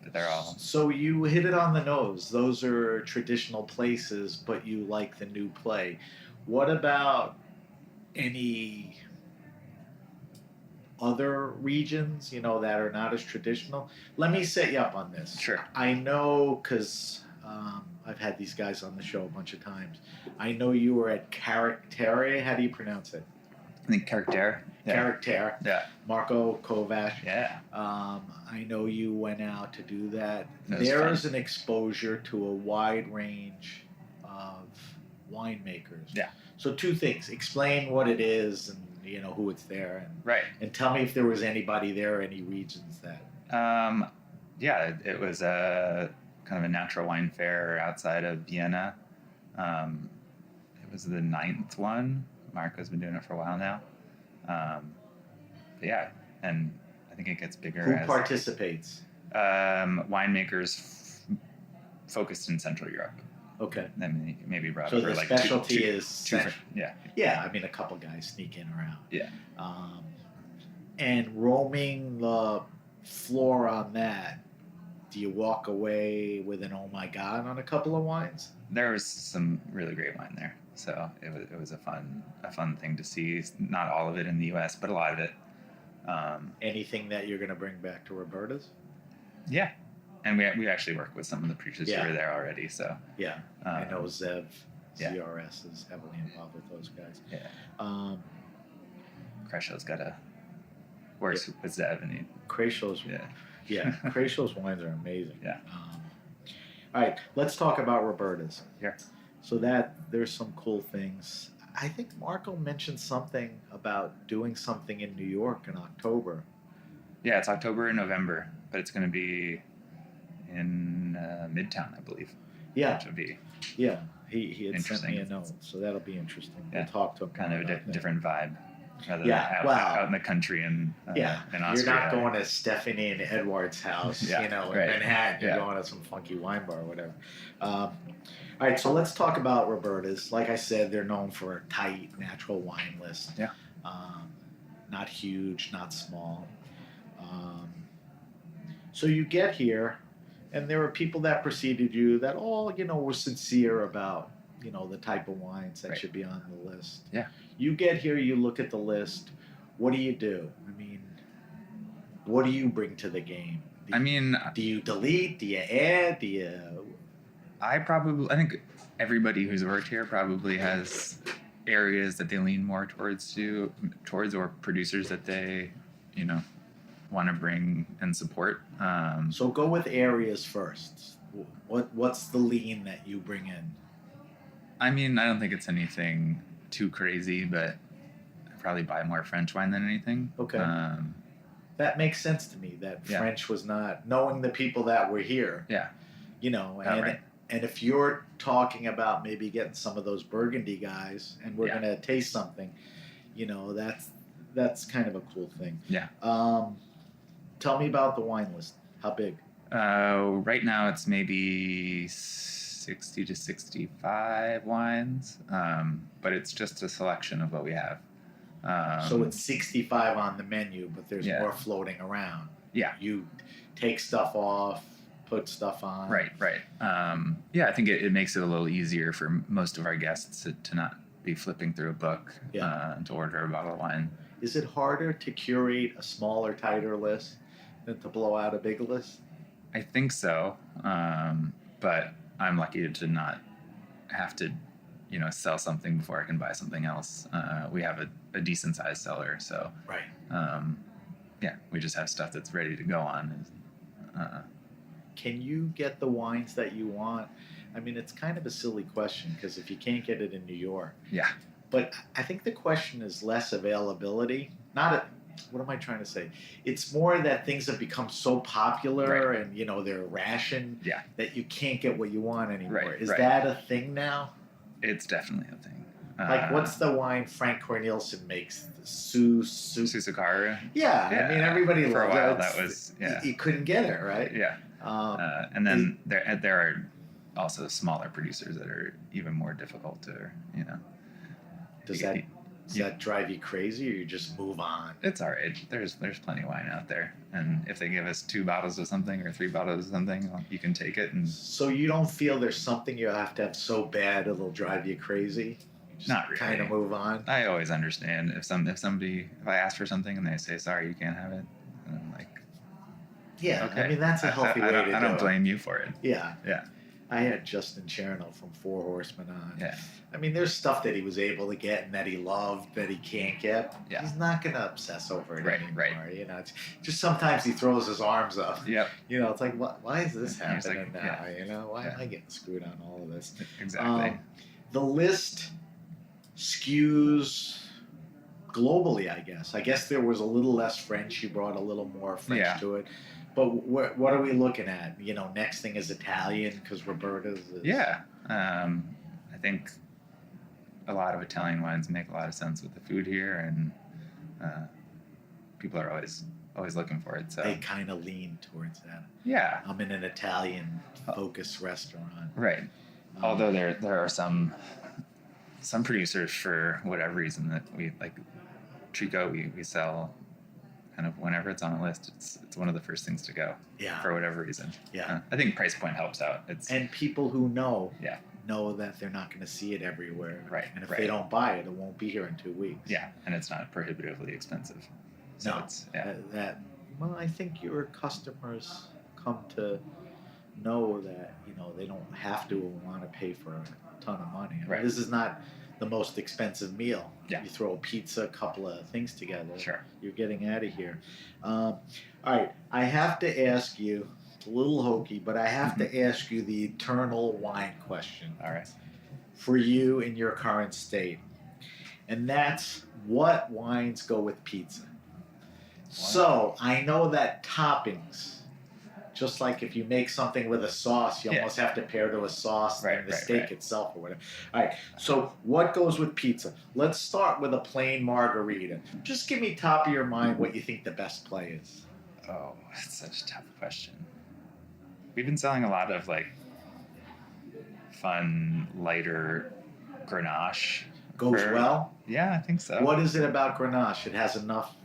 But they're all... So you hit it on the nose. Those are traditional places, but you like the new play. What about any other regions, that are not as traditional? Let me set you up on this. Sure. I know because I've had these guys on the show a bunch of times. I know you were at Caractere. How do you pronounce it? I think Caractere. Caractere. Yeah. Marco Kovac. Yeah. I know you went out to do that. That was There's fun. an exposure to a wide range of winemakers. Yeah. So two things. Explain what it is and who it's there. Right. And tell me if there was anybody there, any regions that... It was a kind of a natural wine fair outside of Vienna. It was the 9th one. Marco's been doing it for a while now. And I think it gets bigger. Who participates? Winemakers focused in Central Europe. Okay. Then maybe brought So over the like specialty two, is... yeah. Yeah, I mean, a couple guys sneak in around. Yeah. And roaming the floor on that, do you walk away with an oh my god on a couple of wines? There was some really great wine there, so it was a fun thing to see. Not all of it in the U.S., but a lot of it. Anything that you're going to bring back to Roberta's? Yeah, and we actually work with some of the producers Yeah. who were there already. So Yeah, I know Zev, yeah. ZRS is heavily involved with those guys. Yeah. Cresho's got a works with Zev, and Crashow's, Crashow's wines are amazing. Yeah. All right, let's talk about Roberta's. Yeah. So there's some cool things. I think Marco mentioned something about doing something in New York in October. Yeah, it's October and November, but it's going to be in Midtown, I believe. Yeah. Which would be He had sent me a interesting. note, so that'll be interesting. Yeah. We'll talk to him. kind of a about that. different vibe. Rather Yeah, than out in the country and in Austria. You're not going to Stephanie and Edward's house, Yeah, in right. Manhattan. You're Yeah. going to some funky wine bar or whatever. All right, so let's talk about Roberta's. Like I said, they're known for a tight, natural wine list. Yeah. Not huge, not small. So you get here, and there were people that preceded you that all, were sincere about, the type of wines that Right. should be on the list. Yeah. You get here, you look at the list. What do you do? I mean, what do you bring to the game? Do you delete? Do you add? Do you... I think everybody who's worked here probably has areas that they lean more towards or producers that they, want to bring and support. So go with areas first. What's the lean that you bring in? I don't think it's anything too crazy, but I probably buy more French wine than anything. Okay. That makes sense to me, that Yeah. French was not... Knowing the people that were here. Yeah. And if you're talking about maybe getting some of those Burgundy guys, and we're Yeah. going to taste something, that's kind of a cool thing. Yeah. Tell me about the wine list. How big? Right now it's maybe 60 to 65 wines, but it's just a selection of what we have. So it's 65 on the menu, but there's Yeah. more floating around. Yeah. You take stuff off, put stuff on. Right. I think it makes it a little easier for most of our guests to not be flipping through a book to order a bottle of wine. Is it harder to curate a smaller, tighter list than to blow out a big list? I think so, but I'm lucky to not have to, sell something before I can buy something else. We have a decent sized cellar, so Right. yeah, we just have stuff that's ready to go on. Can you get the wines that you want? I mean, it's kind of a silly question because if you can't get it in New York, Yeah, but I think the question is less availability. What am I trying to say? It's more that things have become so popular Right. and they're rationed Yeah. that you can't get what you want anymore. Right, Is right. that a thing now? it's definitely a thing. Like, what's the wine Frank Cornelison makes? The Susukaru? Yeah, I mean, everybody for a loves while. it. That was You couldn't get it, right? yeah. And then there are also smaller producers that are even more difficult to Does you- that drive you crazy, or you just move on? It's all right. There's plenty of wine out there, and if they give us 2 bottles of something or 3 bottles of something, well, you can take it. And So you don't feel there's something you have to have so bad it'll drive you crazy? You just Not really. kind of move on. I always understand if I ask for something and they say sorry, you can't have it, and I'm like, Yeah, okay. I mean that's a healthy way to do it. I don't blame you for it. Yeah, Yeah, I had Justin Chernow from Four Horsemen on. yeah, I mean, there's stuff that he was able to get and that he loved that he can't get. Yeah. He's not going to obsess over it Right, anymore. right. It's just sometimes he throws his arms up. yep, It's like, why is this And it's happening like, now? yeah. Why am Yeah. I getting screwed on all of this? exactly. The list skews globally, I guess. I guess there was a little less French. You brought a little more French Yeah. to it. But what are we looking at? Next thing is Italian because Roberta's is... Yeah, I think a lot of Italian wines make a lot of sense with the food here, and people are always looking for it. So They kind of lean towards that. yeah, I'm in an Italian-focused restaurant. right. Although there are some producers, for whatever reason, that we like Trico, we sell kind of whenever it's on a list. It's one of the first things to go. Yeah. For whatever reason. Yeah. I think price point helps out. And people who know Yeah. know that they're not going to see it everywhere. Right, And if right. they don't buy it, it won't be here in 2 weeks. Yeah, and it's not prohibitively expensive. So No. it's yeah. Well, I think your customers come to know that they don't have to want to pay for a ton of money. I mean, Right. This is not the most expensive meal. Yeah. You throw a pizza, a couple of things together. Sure. You're getting out of here. All right, I have to ask you. It's a little hokey, but I have to ask you the eternal wine question All right. for you in your current state, and that's what wines go with pizza. So I know that toppings, just like if you make something with a sauce, you Yeah. almost have to pair to a sauce Right, than the right, steak right. itself or whatever. All right, so what goes with pizza? Let's start with a plain margarita. Just give me top of your mind what you think the best play is. Oh, that's such a tough question. We've been selling a lot of like fun, lighter Grenache. Goes well? Yeah, I think so. What is it about Grenache? It has enough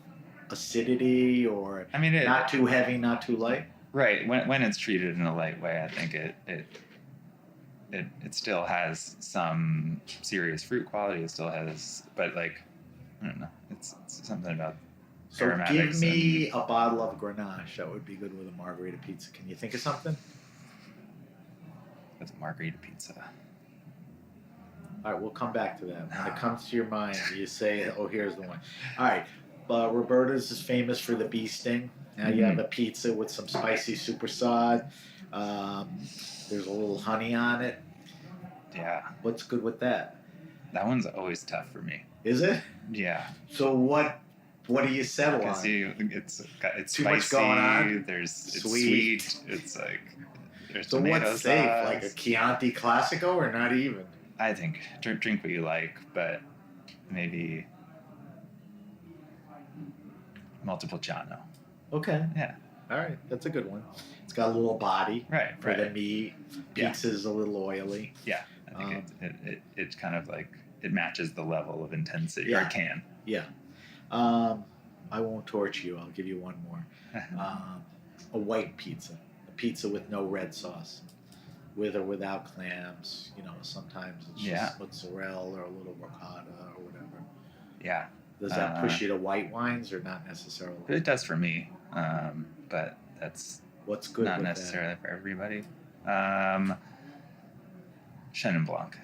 acidity, or I mean, not too heavy, not too light? right. When it's treated in a light way, I think it still has some serious fruit quality. It still has, but like, I don't know. It's something about So give aromatics me a bottle of Grenache. That would be good with a margarita pizza. Can you think of something? with a margarita pizza. All right, we'll come back to that. When it comes to your mind, you say, oh, here's the one. All right, Roberta's is famous for the bee sting. Now you have a pizza with some spicy supersod. There's a little honey on it. Yeah, What's good with that? that one's always tough for me. Is it? Yeah, So what do you settle on? because it's Too spicy. much going on? It's Sweet. sweet. It's like there's So tomato what's safe? sauce. Like a Chianti Classico or not even? I think drink what you like, but maybe Montepulciano. Okay. Yeah, All right, that's a good one. It's got a little body right, for right. the meat. Yeah. Pizza's a little oily. Yeah, I think it's kind of like it matches the level of intensity, or Yeah. it can. Yeah. I won't torture you. I'll give you one more. A white pizza. A pizza with no red sauce. With or without clams. Sometimes it's Yeah. just mozzarella or a little ricotta or whatever. Yeah, Does that push you to white wines or not necessarily? it does for me. but that's What's good not with necessarily for everybody. Chenin Blanc.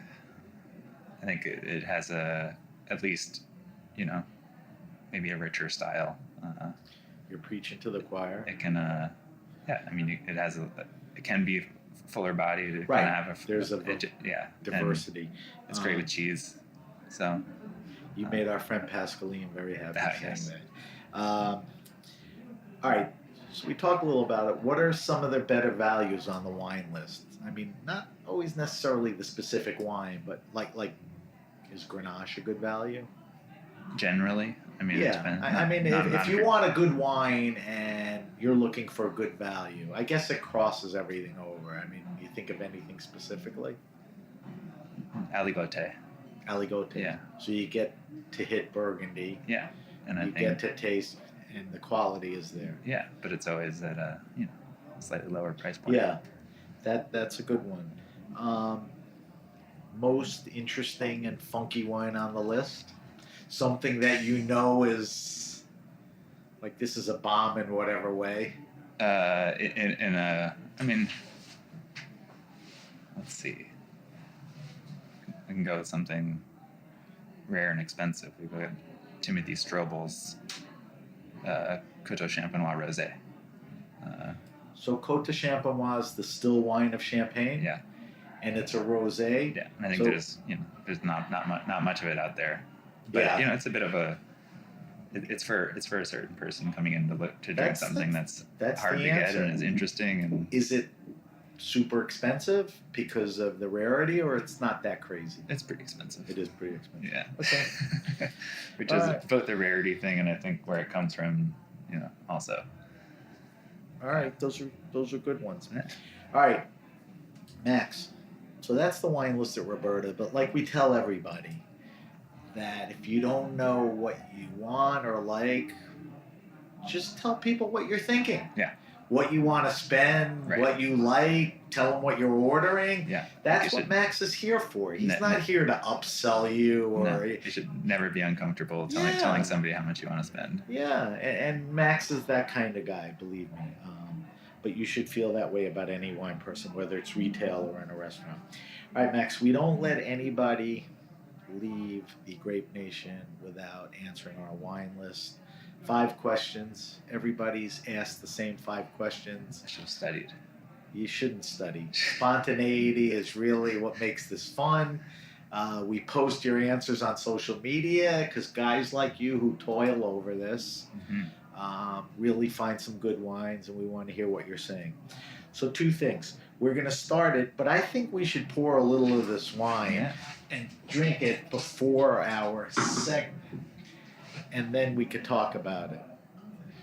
I think it has at least, maybe a richer style. that? You're preaching to the choir. It can, it can be fuller bodied. It Right. can have There's a diversity. And it's great with cheese. So you made our friend Pascaline very happy saying yes. that. All right. So we talked a little about it. What are some of the better values on the wine list? I mean, not always necessarily the specific wine, but like is Grenache a good value? Generally, it depends. If you want a good wine and you're looking for a good value, I guess it crosses everything over. I mean, you think of anything specifically? Aligoté. Aligoté. Yeah. So you get to hit Burgundy. Yeah, and I you think get to taste, and the quality is there. Yeah, but it's always at a slightly lower price point. Yeah, that's a good one. Most interesting and funky wine on the list. Something that is like this is a bomb in whatever way. Let's see. We can go with something rare and expensive. We go with Timothy Strobel's Coteau Champenois Rosé. So Côte de Champenois is the still wine of Champagne. Yeah. And it's a rosé. Yeah, and I think there's not much of it out there. But it's a bit of a. It's for a certain person coming in to drink something that's hard to get and is interesting. And is it super expensive because of the rarity, or it's not that crazy? It's pretty expensive. It is pretty expensive. Yeah. Okay. Which is both the rarity thing and I think where it comes from, also. All right, those are good ones. Yeah. All right, Max. So that's the wine list at Roberta, but like we tell everybody, that if you don't know what you want or like, just tell people what you're thinking. Yeah. What you want to spend, right. What you like, tell them what you're ordering. Yeah. That's what Max is here for. He's not here to upsell you or... No, you should never be uncomfortable telling somebody how much you want to spend. Yeah, and Max is that kind of guy, believe me. But you should feel that way about any wine person, whether it's retail or in a restaurant. All right, Max, we don't let anybody leave the Grape Nation without answering our wine list. 5 questions. Everybody's asked the same 5 questions. I should have studied. You shouldn't study. Spontaneity is really what makes this fun. We post your answers on social media because guys like you who toil over this really find some good wines, and we want to hear what you're saying. So 2 things. We're going to start it, but I think we should pour a little of this wine and drink it before our segment, and then we could talk about it.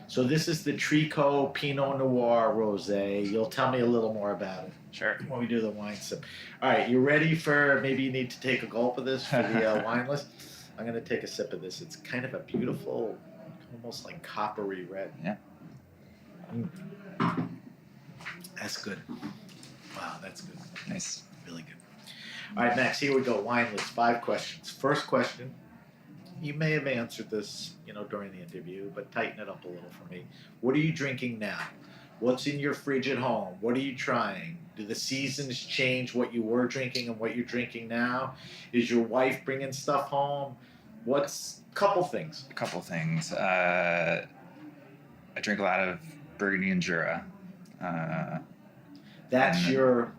So this is the Tricot Pinot Noir Rosé. You'll tell me a little more about it. Sure. When we do the wine sip. All right, you ready for, maybe you need to take a gulp of this for the wine list? I'm going to take a sip of this. It's kind of a beautiful, almost like coppery red. Yeah. That's good. Wow, that's good. Nice. Really good. All right, Max, here we go. Wine list, 5 questions. First question. You may have answered this, during the interview, but tighten it up a little for me. What are you drinking now? What's in your fridge at home? What are you trying? Do the seasons change what you were drinking and what you're drinking now? Is your wife bringing stuff home? What's a couple things? I drink a lot of Burgundy and Jura. That's your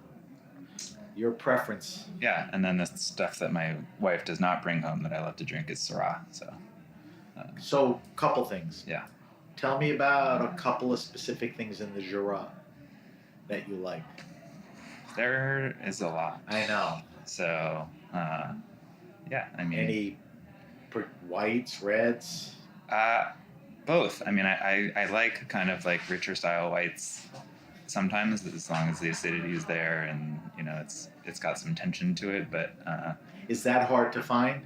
preference. Yeah, and then the stuff that my wife does not bring home that I love to drink is Syrah. So, couple things. Yeah. Tell me about a couple of specific things in the Jura that you like. There is a lot. I know. So, Any whites, reds? Both. I like kind of like richer style whites sometimes, as long as the acidity is there and, it's got some tension to it. But is that hard to find?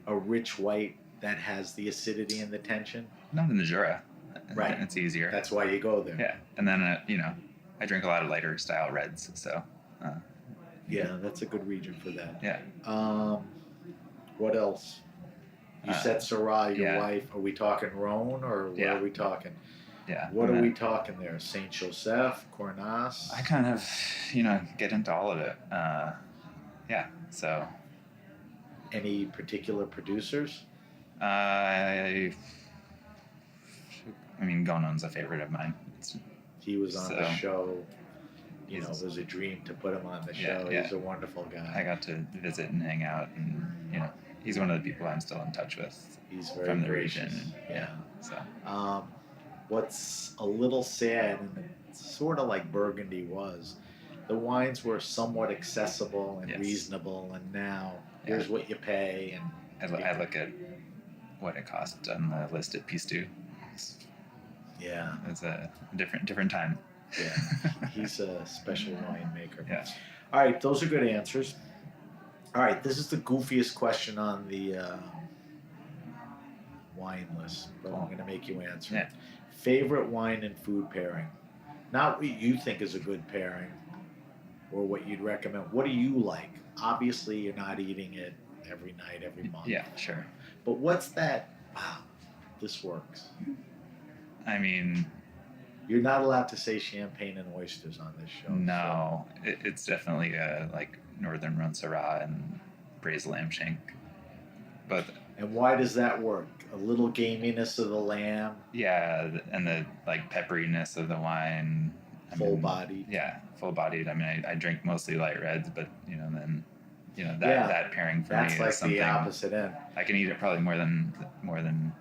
A rich white that has the acidity and the tension? Not in the Jura. Right. It's easier. That's why you go there. Yeah. And then, I drink a lot of lighter style reds. So. Yeah, that's a good region for that. Yeah. What else? You said Syrah, your wife. Are we talking Rhone or what are we talking? Yeah. What are we talking there? Saint Joseph, Cornas? I kind of, get into all of it. Yeah. So. Any particular producers? I mean, Gonon's a favorite of mine. He was on the show. It He's- was a dream to put him on the Yeah, show. yeah. He's a wonderful guy. I got to visit and hang out, and he's one of the people I'm still in touch with. He's very from the gracious. region. Yeah. So. What's a little sad, and it's sort of like Burgundy was, the wines were somewhat accessible and Yes. reasonable, and now here's what you pay. And I look at what it cost on the list at Pistu. yeah, It's a different time. yeah, he's a special winemaker. Yeah. All right, those are good answers. All right, this is the goofiest question on the wine list, but I'm going to make you answer. Yeah. Favorite wine and food pairing? Not what you think is a good pairing or what you'd recommend. What do you like? Obviously, you're not eating it every night, every month. Yeah, sure. But what's that? Wow, this works. I mean, You're not allowed to say champagne and oysters on this show. no, it's definitely like Northern Rhone Syrah and braised lamb shank. But And why does that work? A little gaminess of the lamb, yeah, and the like pepperiness of the wine. full bodied. Yeah, full bodied. I mean, I drink mostly light reds, but then that Yeah, that pairing for That's me like is something the opposite end. I can eat it probably more than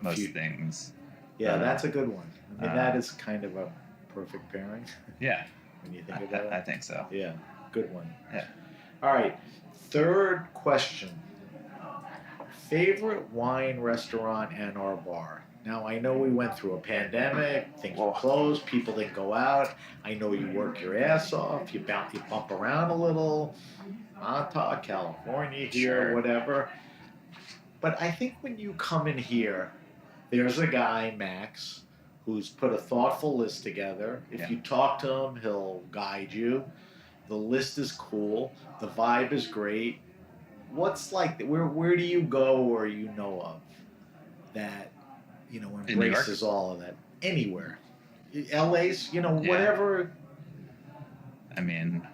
most Few- things. Yeah, that's a good one. I mean, uh, that is kind of a perfect pairing Yeah, when you think about I it. think so. Yeah, good one. Yeah. All right, third question. Favorite wine restaurant and or bar? Now, I know we went through a pandemic, things were closed, people didn't go out. I know you work your ass off, you bump around a little, Montauk, California here, Sure. whatever. But I think when you come in here, there's a guy, Max, who's put a thoughtful list together. If Yeah. you talk to him, he'll guide you. The list is cool. The vibe is great. What's like? Where do you go or you know of that New York? embraces all of that? Anywhere, LA's, Yeah. whatever. I mean,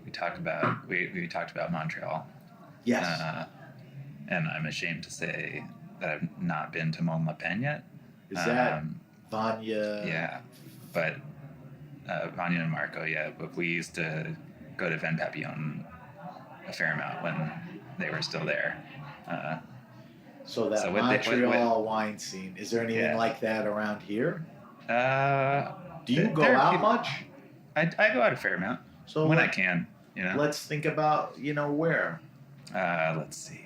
we talked about Montreal. Yes. And I'm ashamed to say that I've not been to Mont Lapin yet. Is that Um, Vanya? Yeah, but Vanya and Marco, yeah. But we used to go to Vin Papillon a fair amount when they were still there. So that So Montreal wine scene. Is there anything Yeah. like that around here? Do you there go are out people- much? I go out a fair amount So when I let- can. Let's think about where. Let's see.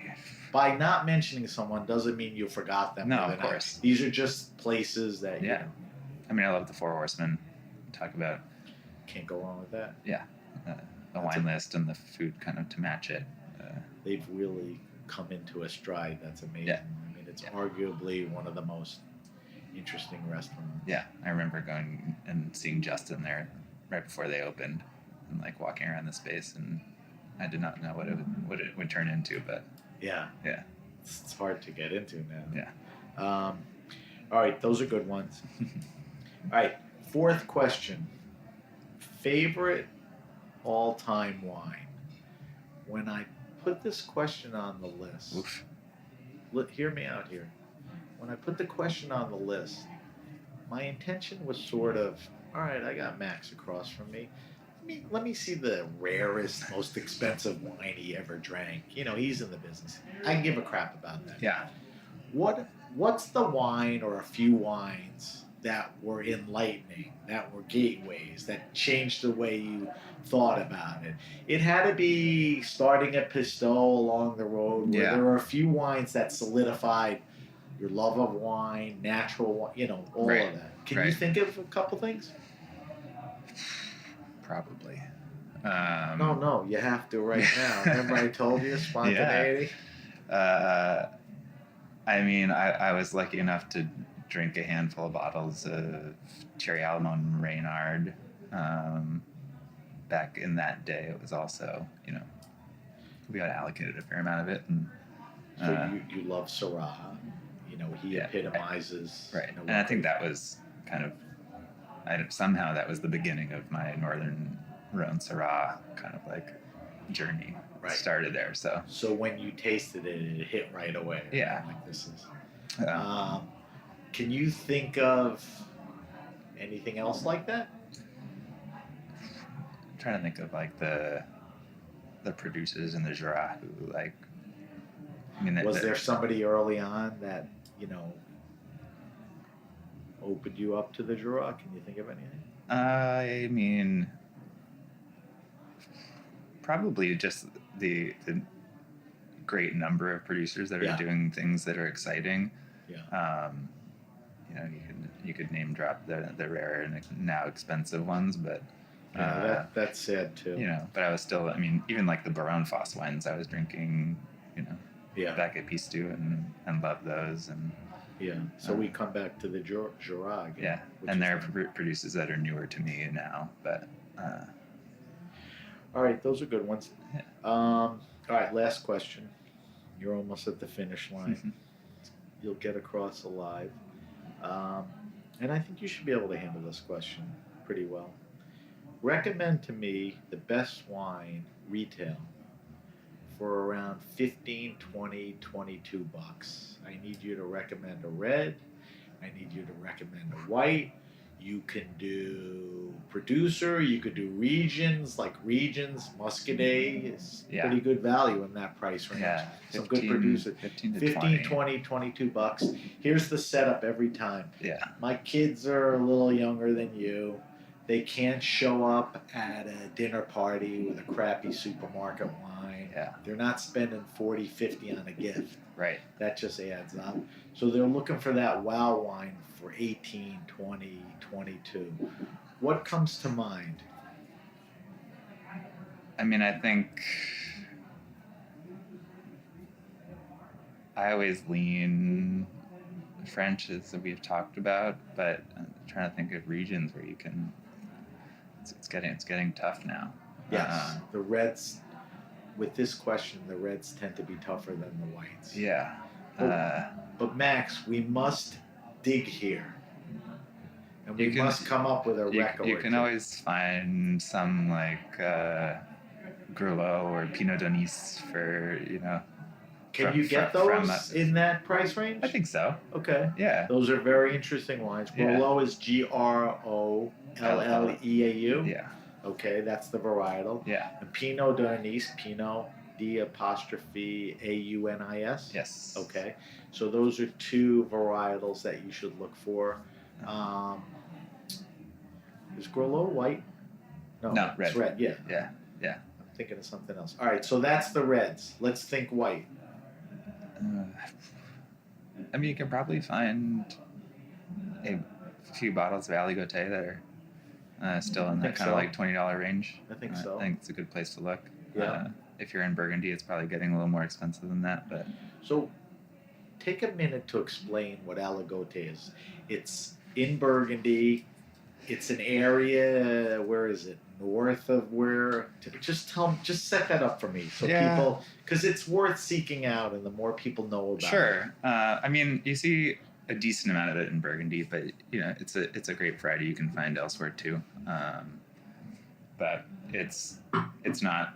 By not mentioning someone doesn't mean you forgot them. No, for the of night. course. These are just places that Yeah. I mean, I love the Four Horsemen. Talk about can't go wrong with that. the That's wine list and the food kind of to match it. They've really come into a stride. That's amazing. Yeah. I mean, it's Yeah. arguably one of the most interesting restaurants. Yeah, I remember going and seeing Justin there right before they opened, and like walking around the space, and I did not know what it would turn into, but Yeah. yeah, It's hard to get into now. yeah. All right, those are good ones. All right, fourth question. Favorite all-time wine? When I put this question on the list, Oof. hear me out here. When I put the question on the list, my intention was sort of, all right, I got Max across from me. Let me see the rarest, most expensive wine he ever drank. He's in the business. I can give a crap about that. Yeah. What's the wine or a few wines that were enlightening, that were gateways, that changed the way you thought about it? It had to be starting at Pisteau along the road, where Yeah. there were a few wines that solidified your love of wine, natural wine, all Right. of that. Can you Right. think of a couple things? Probably. No, you have to right now. Remember I told you, spontaneity? I mean, I was lucky enough to drink a handful of bottles of Cherry Alamo and Reynard. Back in that day, it was also, we got allocated a fair amount of it. And, So you love Syrah. He yeah, epitomizes. right. And I think that was kind of, somehow that was the beginning of my Northern Rhone Syrah kind of like journey. Right. Started there. So when you tasted it, it hit right away. Right? Yeah. Like this is. Can you think of anything else like that? I'm trying to think of like the producers in the Jura who like. I mean, Was there somebody early on that opened you up to the Jura? Can you think of anything? I mean, probably just the great number of producers that are doing things that are exciting. Yeah. You could name drop the rare and now expensive ones, but that's sad too. But I was still, I mean, even like the Baron Foss wines I was drinking, back at Pistu and love those. And so we come back to the Jura again. Yeah, and there are producers that are newer to me now, but all right, those are good ones. Yeah. All right, last question. You're almost at the finish line. You'll get across alive. And I think you should be able to handle this question pretty well. Recommend to me the best wine retail for around 15, 20, 22 bucks. I need you to recommend a red. I need you to recommend a white. You can do producer. You could do regions, like regions. Muscadet is pretty good value in that price range. Yeah, Some good producers. 15, 20, 22 bucks. Here's the setup every time. Yeah. My kids are a little younger than you. They can't show up at a dinner party with a crappy supermarket wine. Yeah. They're not spending 40, 50 on a gift. Right. That just adds up. So they're looking for that wow wine for 18, 20, 22. What comes to mind? I mean, I think I always lean French, as we've talked about, but I'm trying to think of regions where you can. It's getting tough now. Yes, the reds. With this question, the reds tend to be tougher than the whites. Yeah. But Max, we must dig here, and we must come up with a record. You can always find some like Grelot or Pinot Donis for Can you get those in that price range? I think so. Okay. Yeah. Those are very interesting wines. Grelot is Grolleau. Yeah. Okay, that's the varietal. Yeah. And Pinot Donis, Pinot, D''Aunis. Yes. Okay, so those are two varietals that you should look for. Is Grelot white? No, red. It's red. Yeah. Yeah. Yeah. I'm thinking of something else. All right, so that's the reds. Let's think white. I mean, you can probably find a few bottles of Aligoté that are still in that kind of like $20 range. I think so. I think it's a good place to look. Yeah. If you're in Burgundy, it's probably getting a little more expensive than that. But so, take a minute to explain what Aligoté is. It's in Burgundy. It's an area. Where is it? North of where? Just set that up for me, so people, because it's worth seeking out, and the more people know about it. Sure. I mean, you see a decent amount of it in Burgundy, but it's a grape variety you can find elsewhere too. But it's not.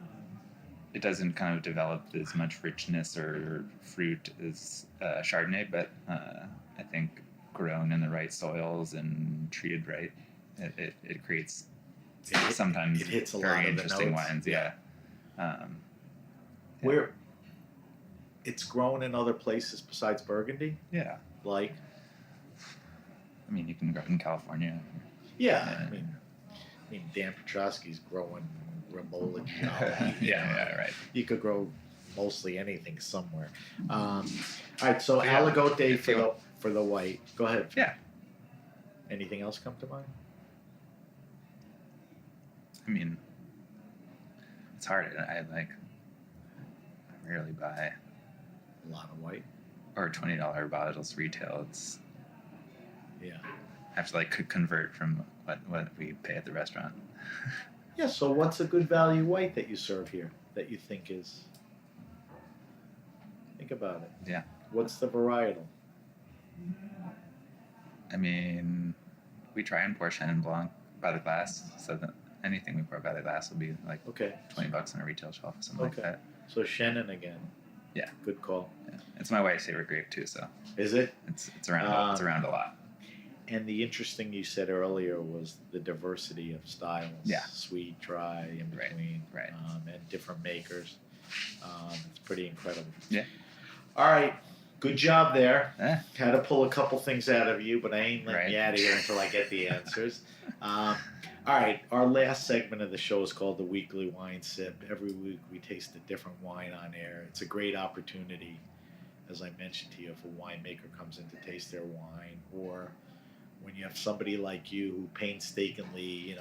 It doesn't kind of develop as much richness or fruit as Chardonnay, but I think grown in the right soils and treated right, it creates sometimes it hits a very lot of the interesting notes. wines. Yeah. Where it's grown in other places besides Burgundy? Yeah. Like? I mean, you can grow it in California. Yeah. I mean, Dan Petrosky's growing Ramola Jolly. Yeah, right. You could grow mostly anything somewhere. All right, so Aligoté for the white. Go ahead. Yeah. Anything else come to mind? I mean, it's hard. I rarely buy a lot of white or $20 bottles retail. It's I have to convert from what we pay at the restaurant. Yeah. So what's a good value white that you serve here that you think is? Think about it. Yeah. What's the varietal? I mean, we try and pour Chenin Blanc by the glass, so that anything we pour by the glass will be like Okay. $20 on a retail shelf or something like Okay. that. So Shannon again. Yeah. Good call. Yeah. It's my wife's favorite grape too, so Is it? it's around it's around a lot. And the interesting you said earlier was the diversity of styles. Yeah. Sweet, dry, in between. Right. And different makers. It's pretty incredible. Yeah. All right. Good job there. Eh. Had to pull a couple things out of you, but I ain't letting Right. you out of here until I get the answers. All right. Our last segment of the show is called the Weekly Wine Sip. Every week we taste a different wine on air. It's a great opportunity, as I mentioned to you, if a winemaker comes in to taste their wine, or when you have somebody like you who painstakingly,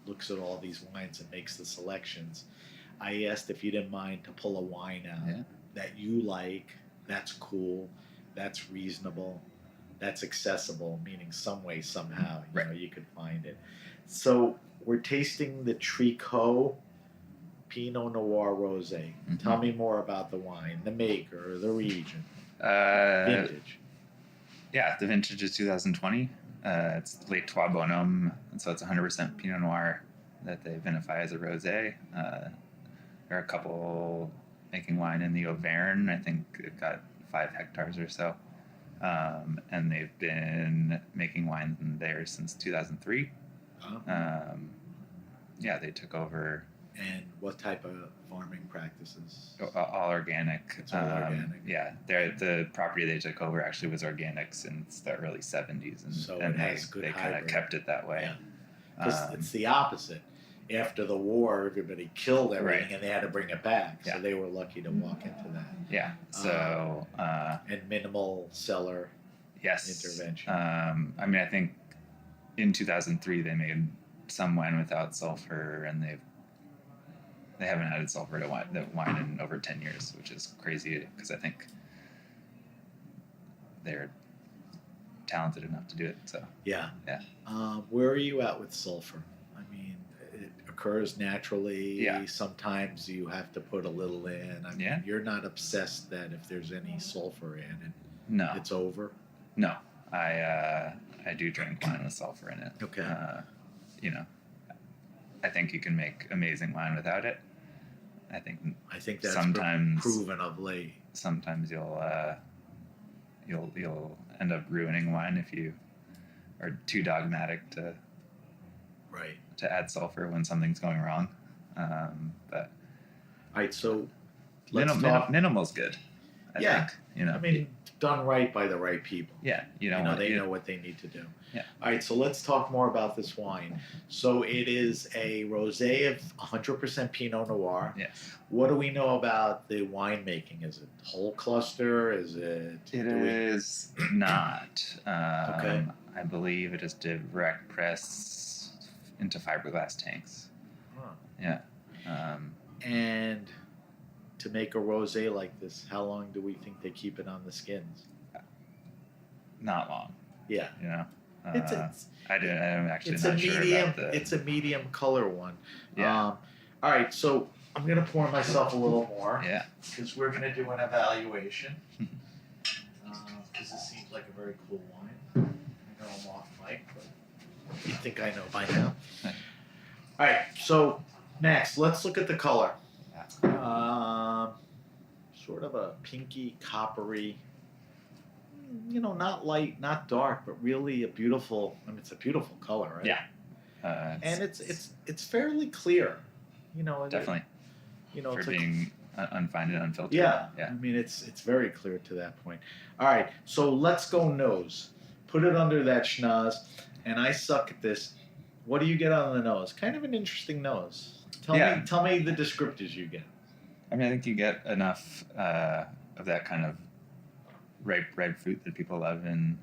looks at all these wines and makes the selections. I asked if you didn't mind to pull a wine out that you like, that's cool, that's reasonable, that's accessible, meaning some way, somehow, you could find it. So we're tasting the Tricot Pinot Noir Rosé. Mm-hmm. Tell me more about the wine, the maker, the region, vintage. Yeah, the vintage is 2020. It's Les Trois Bonhommes, and so it's 100% Pinot Noir that they vinify as a rosé. There are a couple making wine in the Auvergne. I think they've got 5 hectares or so. And they've been making wine there since 2003. Oh. They took over. And what type of farming practices? All organic. It's all organic. Yeah, the property they took over actually was organic since the early 70s, and, So and it has good they kind of hybrid. kept it that way. Yeah. Because it's the opposite. After the war, everybody killed everything, Right. and they had to bring it back. Yeah. So they were lucky to walk into that. Yeah. So And minimal cellar yes. intervention. I think in 2003 they made some wine without sulfur, and they haven't added sulfur to wine in over 10 years, which is crazy because I think they're talented enough to do it. So Yeah. yeah. Where are you at with sulfur? I mean, it occurs naturally. Yeah. Sometimes you have to put a little in. I mean, Yeah. you're not obsessed that if there's any sulfur in it, No. it's over. No, I do drink wine with sulfur in it. Okay. I think you can make amazing wine without it. I think that's sometimes proven of late. Sometimes you'll end up ruining wine if you are too dogmatic to Right. add sulfur when something's going wrong. But All right, so let's talk. minimal's good. I think, I mean, done right by the right people. yeah, you don't want they know what they need to do. Yeah. All right, so let's talk more about this wine. So it is a rosé of 100% Pinot Noir. Yes. What do we know about the winemaking? Is it whole cluster? Is it? It is not. Okay. I believe it is direct press into fiberglass tanks. Huh. Yeah. And to make a rosé like this, how long do we think they keep it on the skins? Not long. Yeah. It's I'm actually It's not a sure medium. about the. It's a medium color one. Yeah. All right, so I'm gonna pour myself a little more. Yeah. Because we're gonna do an evaluation. Because this seems like a very cool wine. I know I'm off mic, but you think I know by now. All right, so next, let's look at the color. Sort of a pinky, coppery. Not light, not dark, but really a beautiful. I mean, it's a beautiful color, right? Yeah. And it's fairly clear. Definitely. For it's being unfined and unfiltered. Yeah. Yeah. I mean, it's very clear to that point. All right, so let's go nose. Put it under that schnoz, and I suck at this. What do you get on the nose? Kind of an interesting nose. Tell me the descriptors you get. I mean, I think you get enough of that kind of ripe fruit that people love in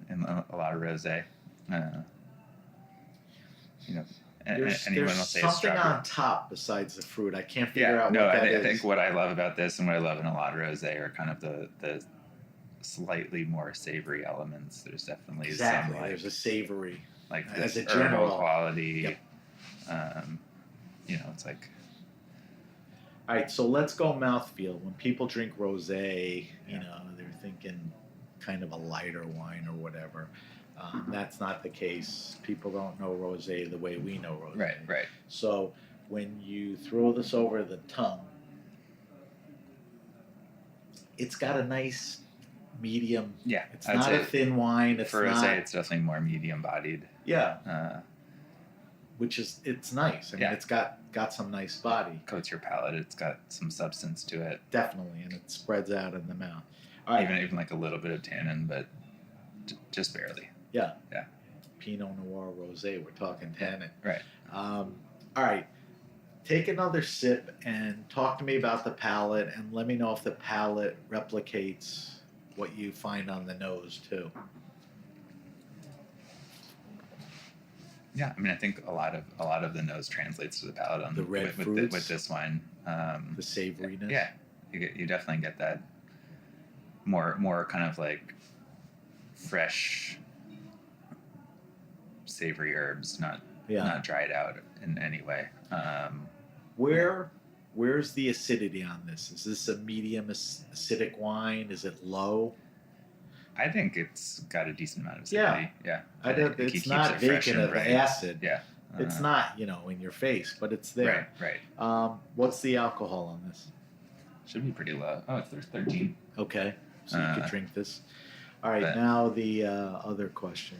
a lot of rosé. There's anyone will say something strawberry. on top besides the fruit. I can't figure out what I that is. think what I love about this and what I love in a lot of rosé are kind of the slightly more savory elements. There's definitely Exactly. some There's a savory. like as this a general herbal quality. Yep. It's like All right, so let's go mouthfeel. When people drink rosé, they're thinking kind of a lighter wine or whatever. That's not the case. People don't know rosé the way we know rosé. Right, right. So when you throw this over the tongue, it's got a nice medium. Yeah, It's I'd not say a thin wine. It's for not. rosé, it's definitely more medium-bodied. Yeah, which is it's nice. I mean, Yeah. it's got some nice body. Coats your palate. It's got some substance to it. Definitely, and it spreads out in the mouth. All right. Even like a little bit of tannin, but just barely. Yeah. Yeah. Pinot Noir Rosé. We're talking tannin. Right. All right. Take another sip and talk to me about the palate, and let me know if the palate replicates what you find on the nose too. Yeah, I mean, I think a lot of the nose translates to the palate on The red with fruits? this wine. The savoriness. Yeah, you definitely get that more kind of like fresh, savory herbs, not dried out in any way. Where's the acidity on this? Is this a medium acidic wine? Is it low? I think it's got a decent amount of acidity. Yeah. It's keeps not it fresh vacant and of bright. acid. Yeah. It's not, in your face, but it's there. Right. What's the alcohol on this? Should be pretty low. Oh, it's 13. Okay, so you could drink this. All right, but- now the other question,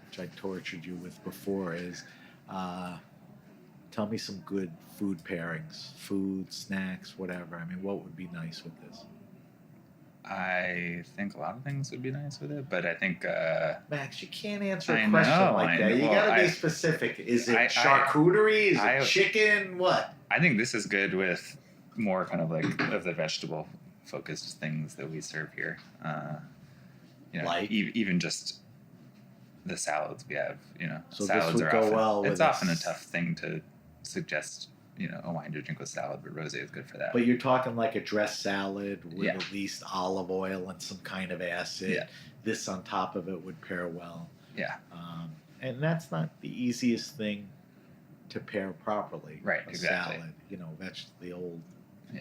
which I tortured you with before, is tell me some good food pairings, food, snacks, whatever. I mean, what would be nice with this? I think a lot of things would be nice with it, but I think Max, you can't answer I a question know, like that. You well, gotta be specific. Is it I- charcuterie? Is I- it chicken? What? I think this is good with more kind of like of the vegetable focused things that we serve here. Like? Even just the salads we have. So this salads would are go often well with it's often a this. tough thing to suggest. A wine to drink with salad, but rosé is good for that. But you're talking like a dressed salad with Yeah. at least olive oil and some kind of acid. Yeah. This on top of it would pair well. Yeah. And that's not the easiest thing to pair properly. Right, A exactly. salad, the old Yeah.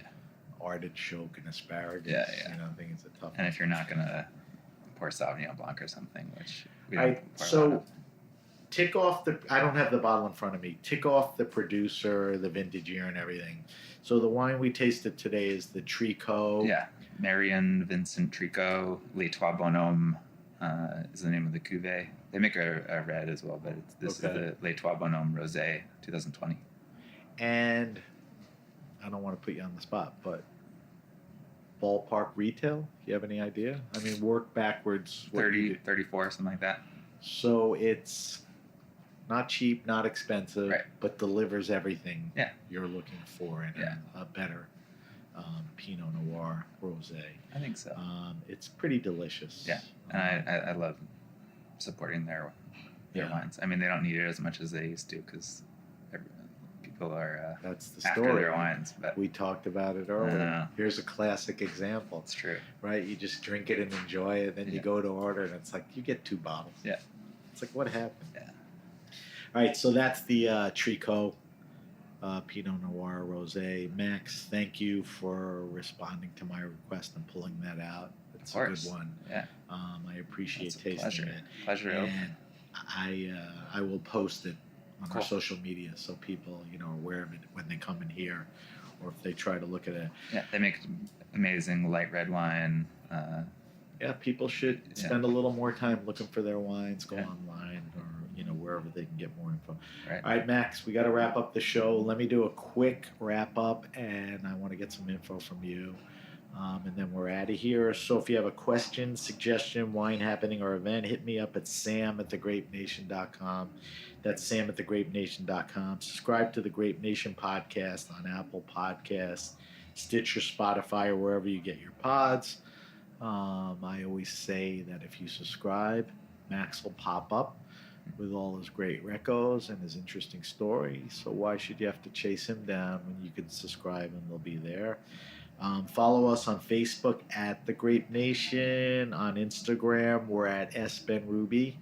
artichoke and asparagus. Yeah, yeah. I think it's a tough And if you're not gonna pour Sauvignon Blanc or something, which we All don't right, pour a lot so of. tick off I don't have the bottle in front of me. Tick off the producer, the vintage year, and everything. So the wine we tasted today is the Tricot. Yeah, Marion Vincent Tricot, Les Trois Bonhommes is the name of the cuvée. They make a red as well, but this is the Les Trois Bonhommes Rosé 2020. And I don't want to put you on the spot, but ballpark retail? You have any idea? I mean, work backwards. 30, 34, something like that. So it's not cheap, not expensive, Right. but delivers everything Yeah. you're looking for in Yeah. a better Pinot Noir Rosé. I think so. It's pretty delicious. Yeah, and I love supporting their Yeah. wines. I mean, they don't need it as much as they used to because people are That's the after story. their wines, but We talked about it I earlier. know. Here's a classic example, it's true. right? You just drink it and enjoy it, then you Yeah. go to order, and it's like you get 2 bottles. Yeah. It's like, what happened? Yeah. All right, so that's the Tricot Pinot Noir Rosé. Max, thank you for responding to my request and pulling that out. It's a good one. Yeah. I appreciate It's a tasting pleasure. it. Pleasure to open. And I will post it on our Cool. social media so people, are aware of it when they come in here or if they try to look at it. Yeah, they make amazing light red wine. Yeah, people should Yeah. spend a little more time looking for their wines, go Yeah. online or, wherever they can get more info. Right. All right, Max, we got to wrap up the show. Let me do a quick wrap up, and I want to get some info from you. And then we're out of here. So if you have a question, suggestion, wine happening, or event, hit me up at sam@thegrapenation.com. That's sam@thegrapenation.com. Subscribe to the Grape Nation podcast on Apple Podcasts, Stitcher, Spotify, or wherever you get your pods. I always say that if you subscribe, Max will pop up with all his great recos and his interesting stories. So why should you have to chase him down when you can subscribe and they'll be there? Follow us on Facebook at The Grape Nation. On Instagram, we're at SBenRuby.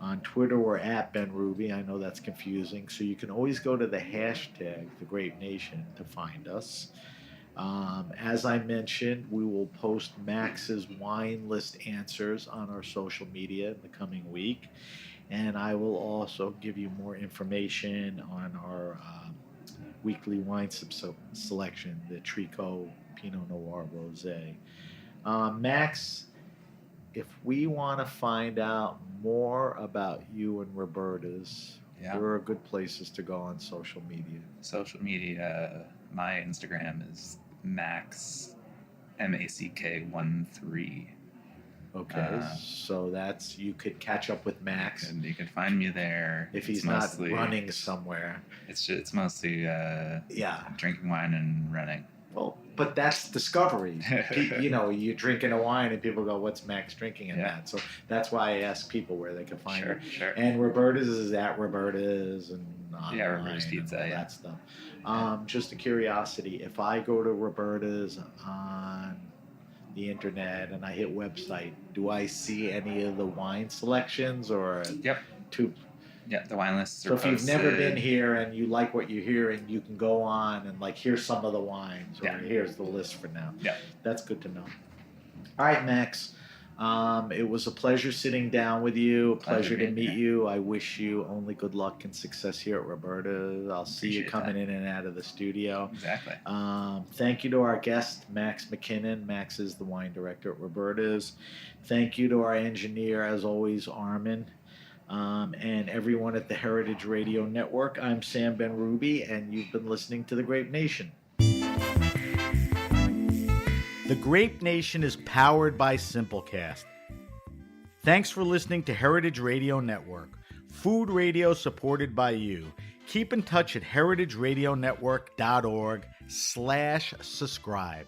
On Twitter, we're at BenRuby. I know that's confusing. So you can always go to the hashtag The Grape Nation to find us. As I mentioned, we will post Max's wine list answers on our social media in the coming week. And I will also give you more information on our weekly wine selection, the Trico Pinot Noir Rosé. Max, if we want to find out more about you and Roberta's, where are good places to go on social media? Social media, my Instagram is Max MACK13. Okay, so that's, you could catch up with Max. And you can find me there if he's not running somewhere. It's mostly drinking wine and running. Well, but that's discovery. You're drinking a wine and people go, "What's Max drinking?" And that. So that's why I ask people where they can find it. Sure. And Roberta's is at Roberta's and Roberta's Pizza, and all that stuff. Just a curiosity, if I go to Roberta's on the internet and I hit website, do I see any of the wine selections or? Yep. Yeah, the wine lists are posted. So if you've never been here and you like what you're hearing, you can go on and here's some of the wines, or here's the list for now. Yeah. That's good to know. All right, Max. It was a pleasure sitting down with you. A pleasure to meet you. I wish you only good luck and success here at Roberta's. I'll see you coming in and out of the studio. Exactly. Thank you to our guest, Max Mackinnon. Max is the wine director at Roberta's. Thank you to our engineer, as always, Armin. And everyone at the Heritage Radio Network. I'm Sam Ben-Ruby, and you've been listening to The Grape Nation. The Grape Nation is powered by Simplecast. Thanks for listening to Heritage Radio Network, food radio supported by you. Keep in touch at heritageradionetwork.org/subscribe.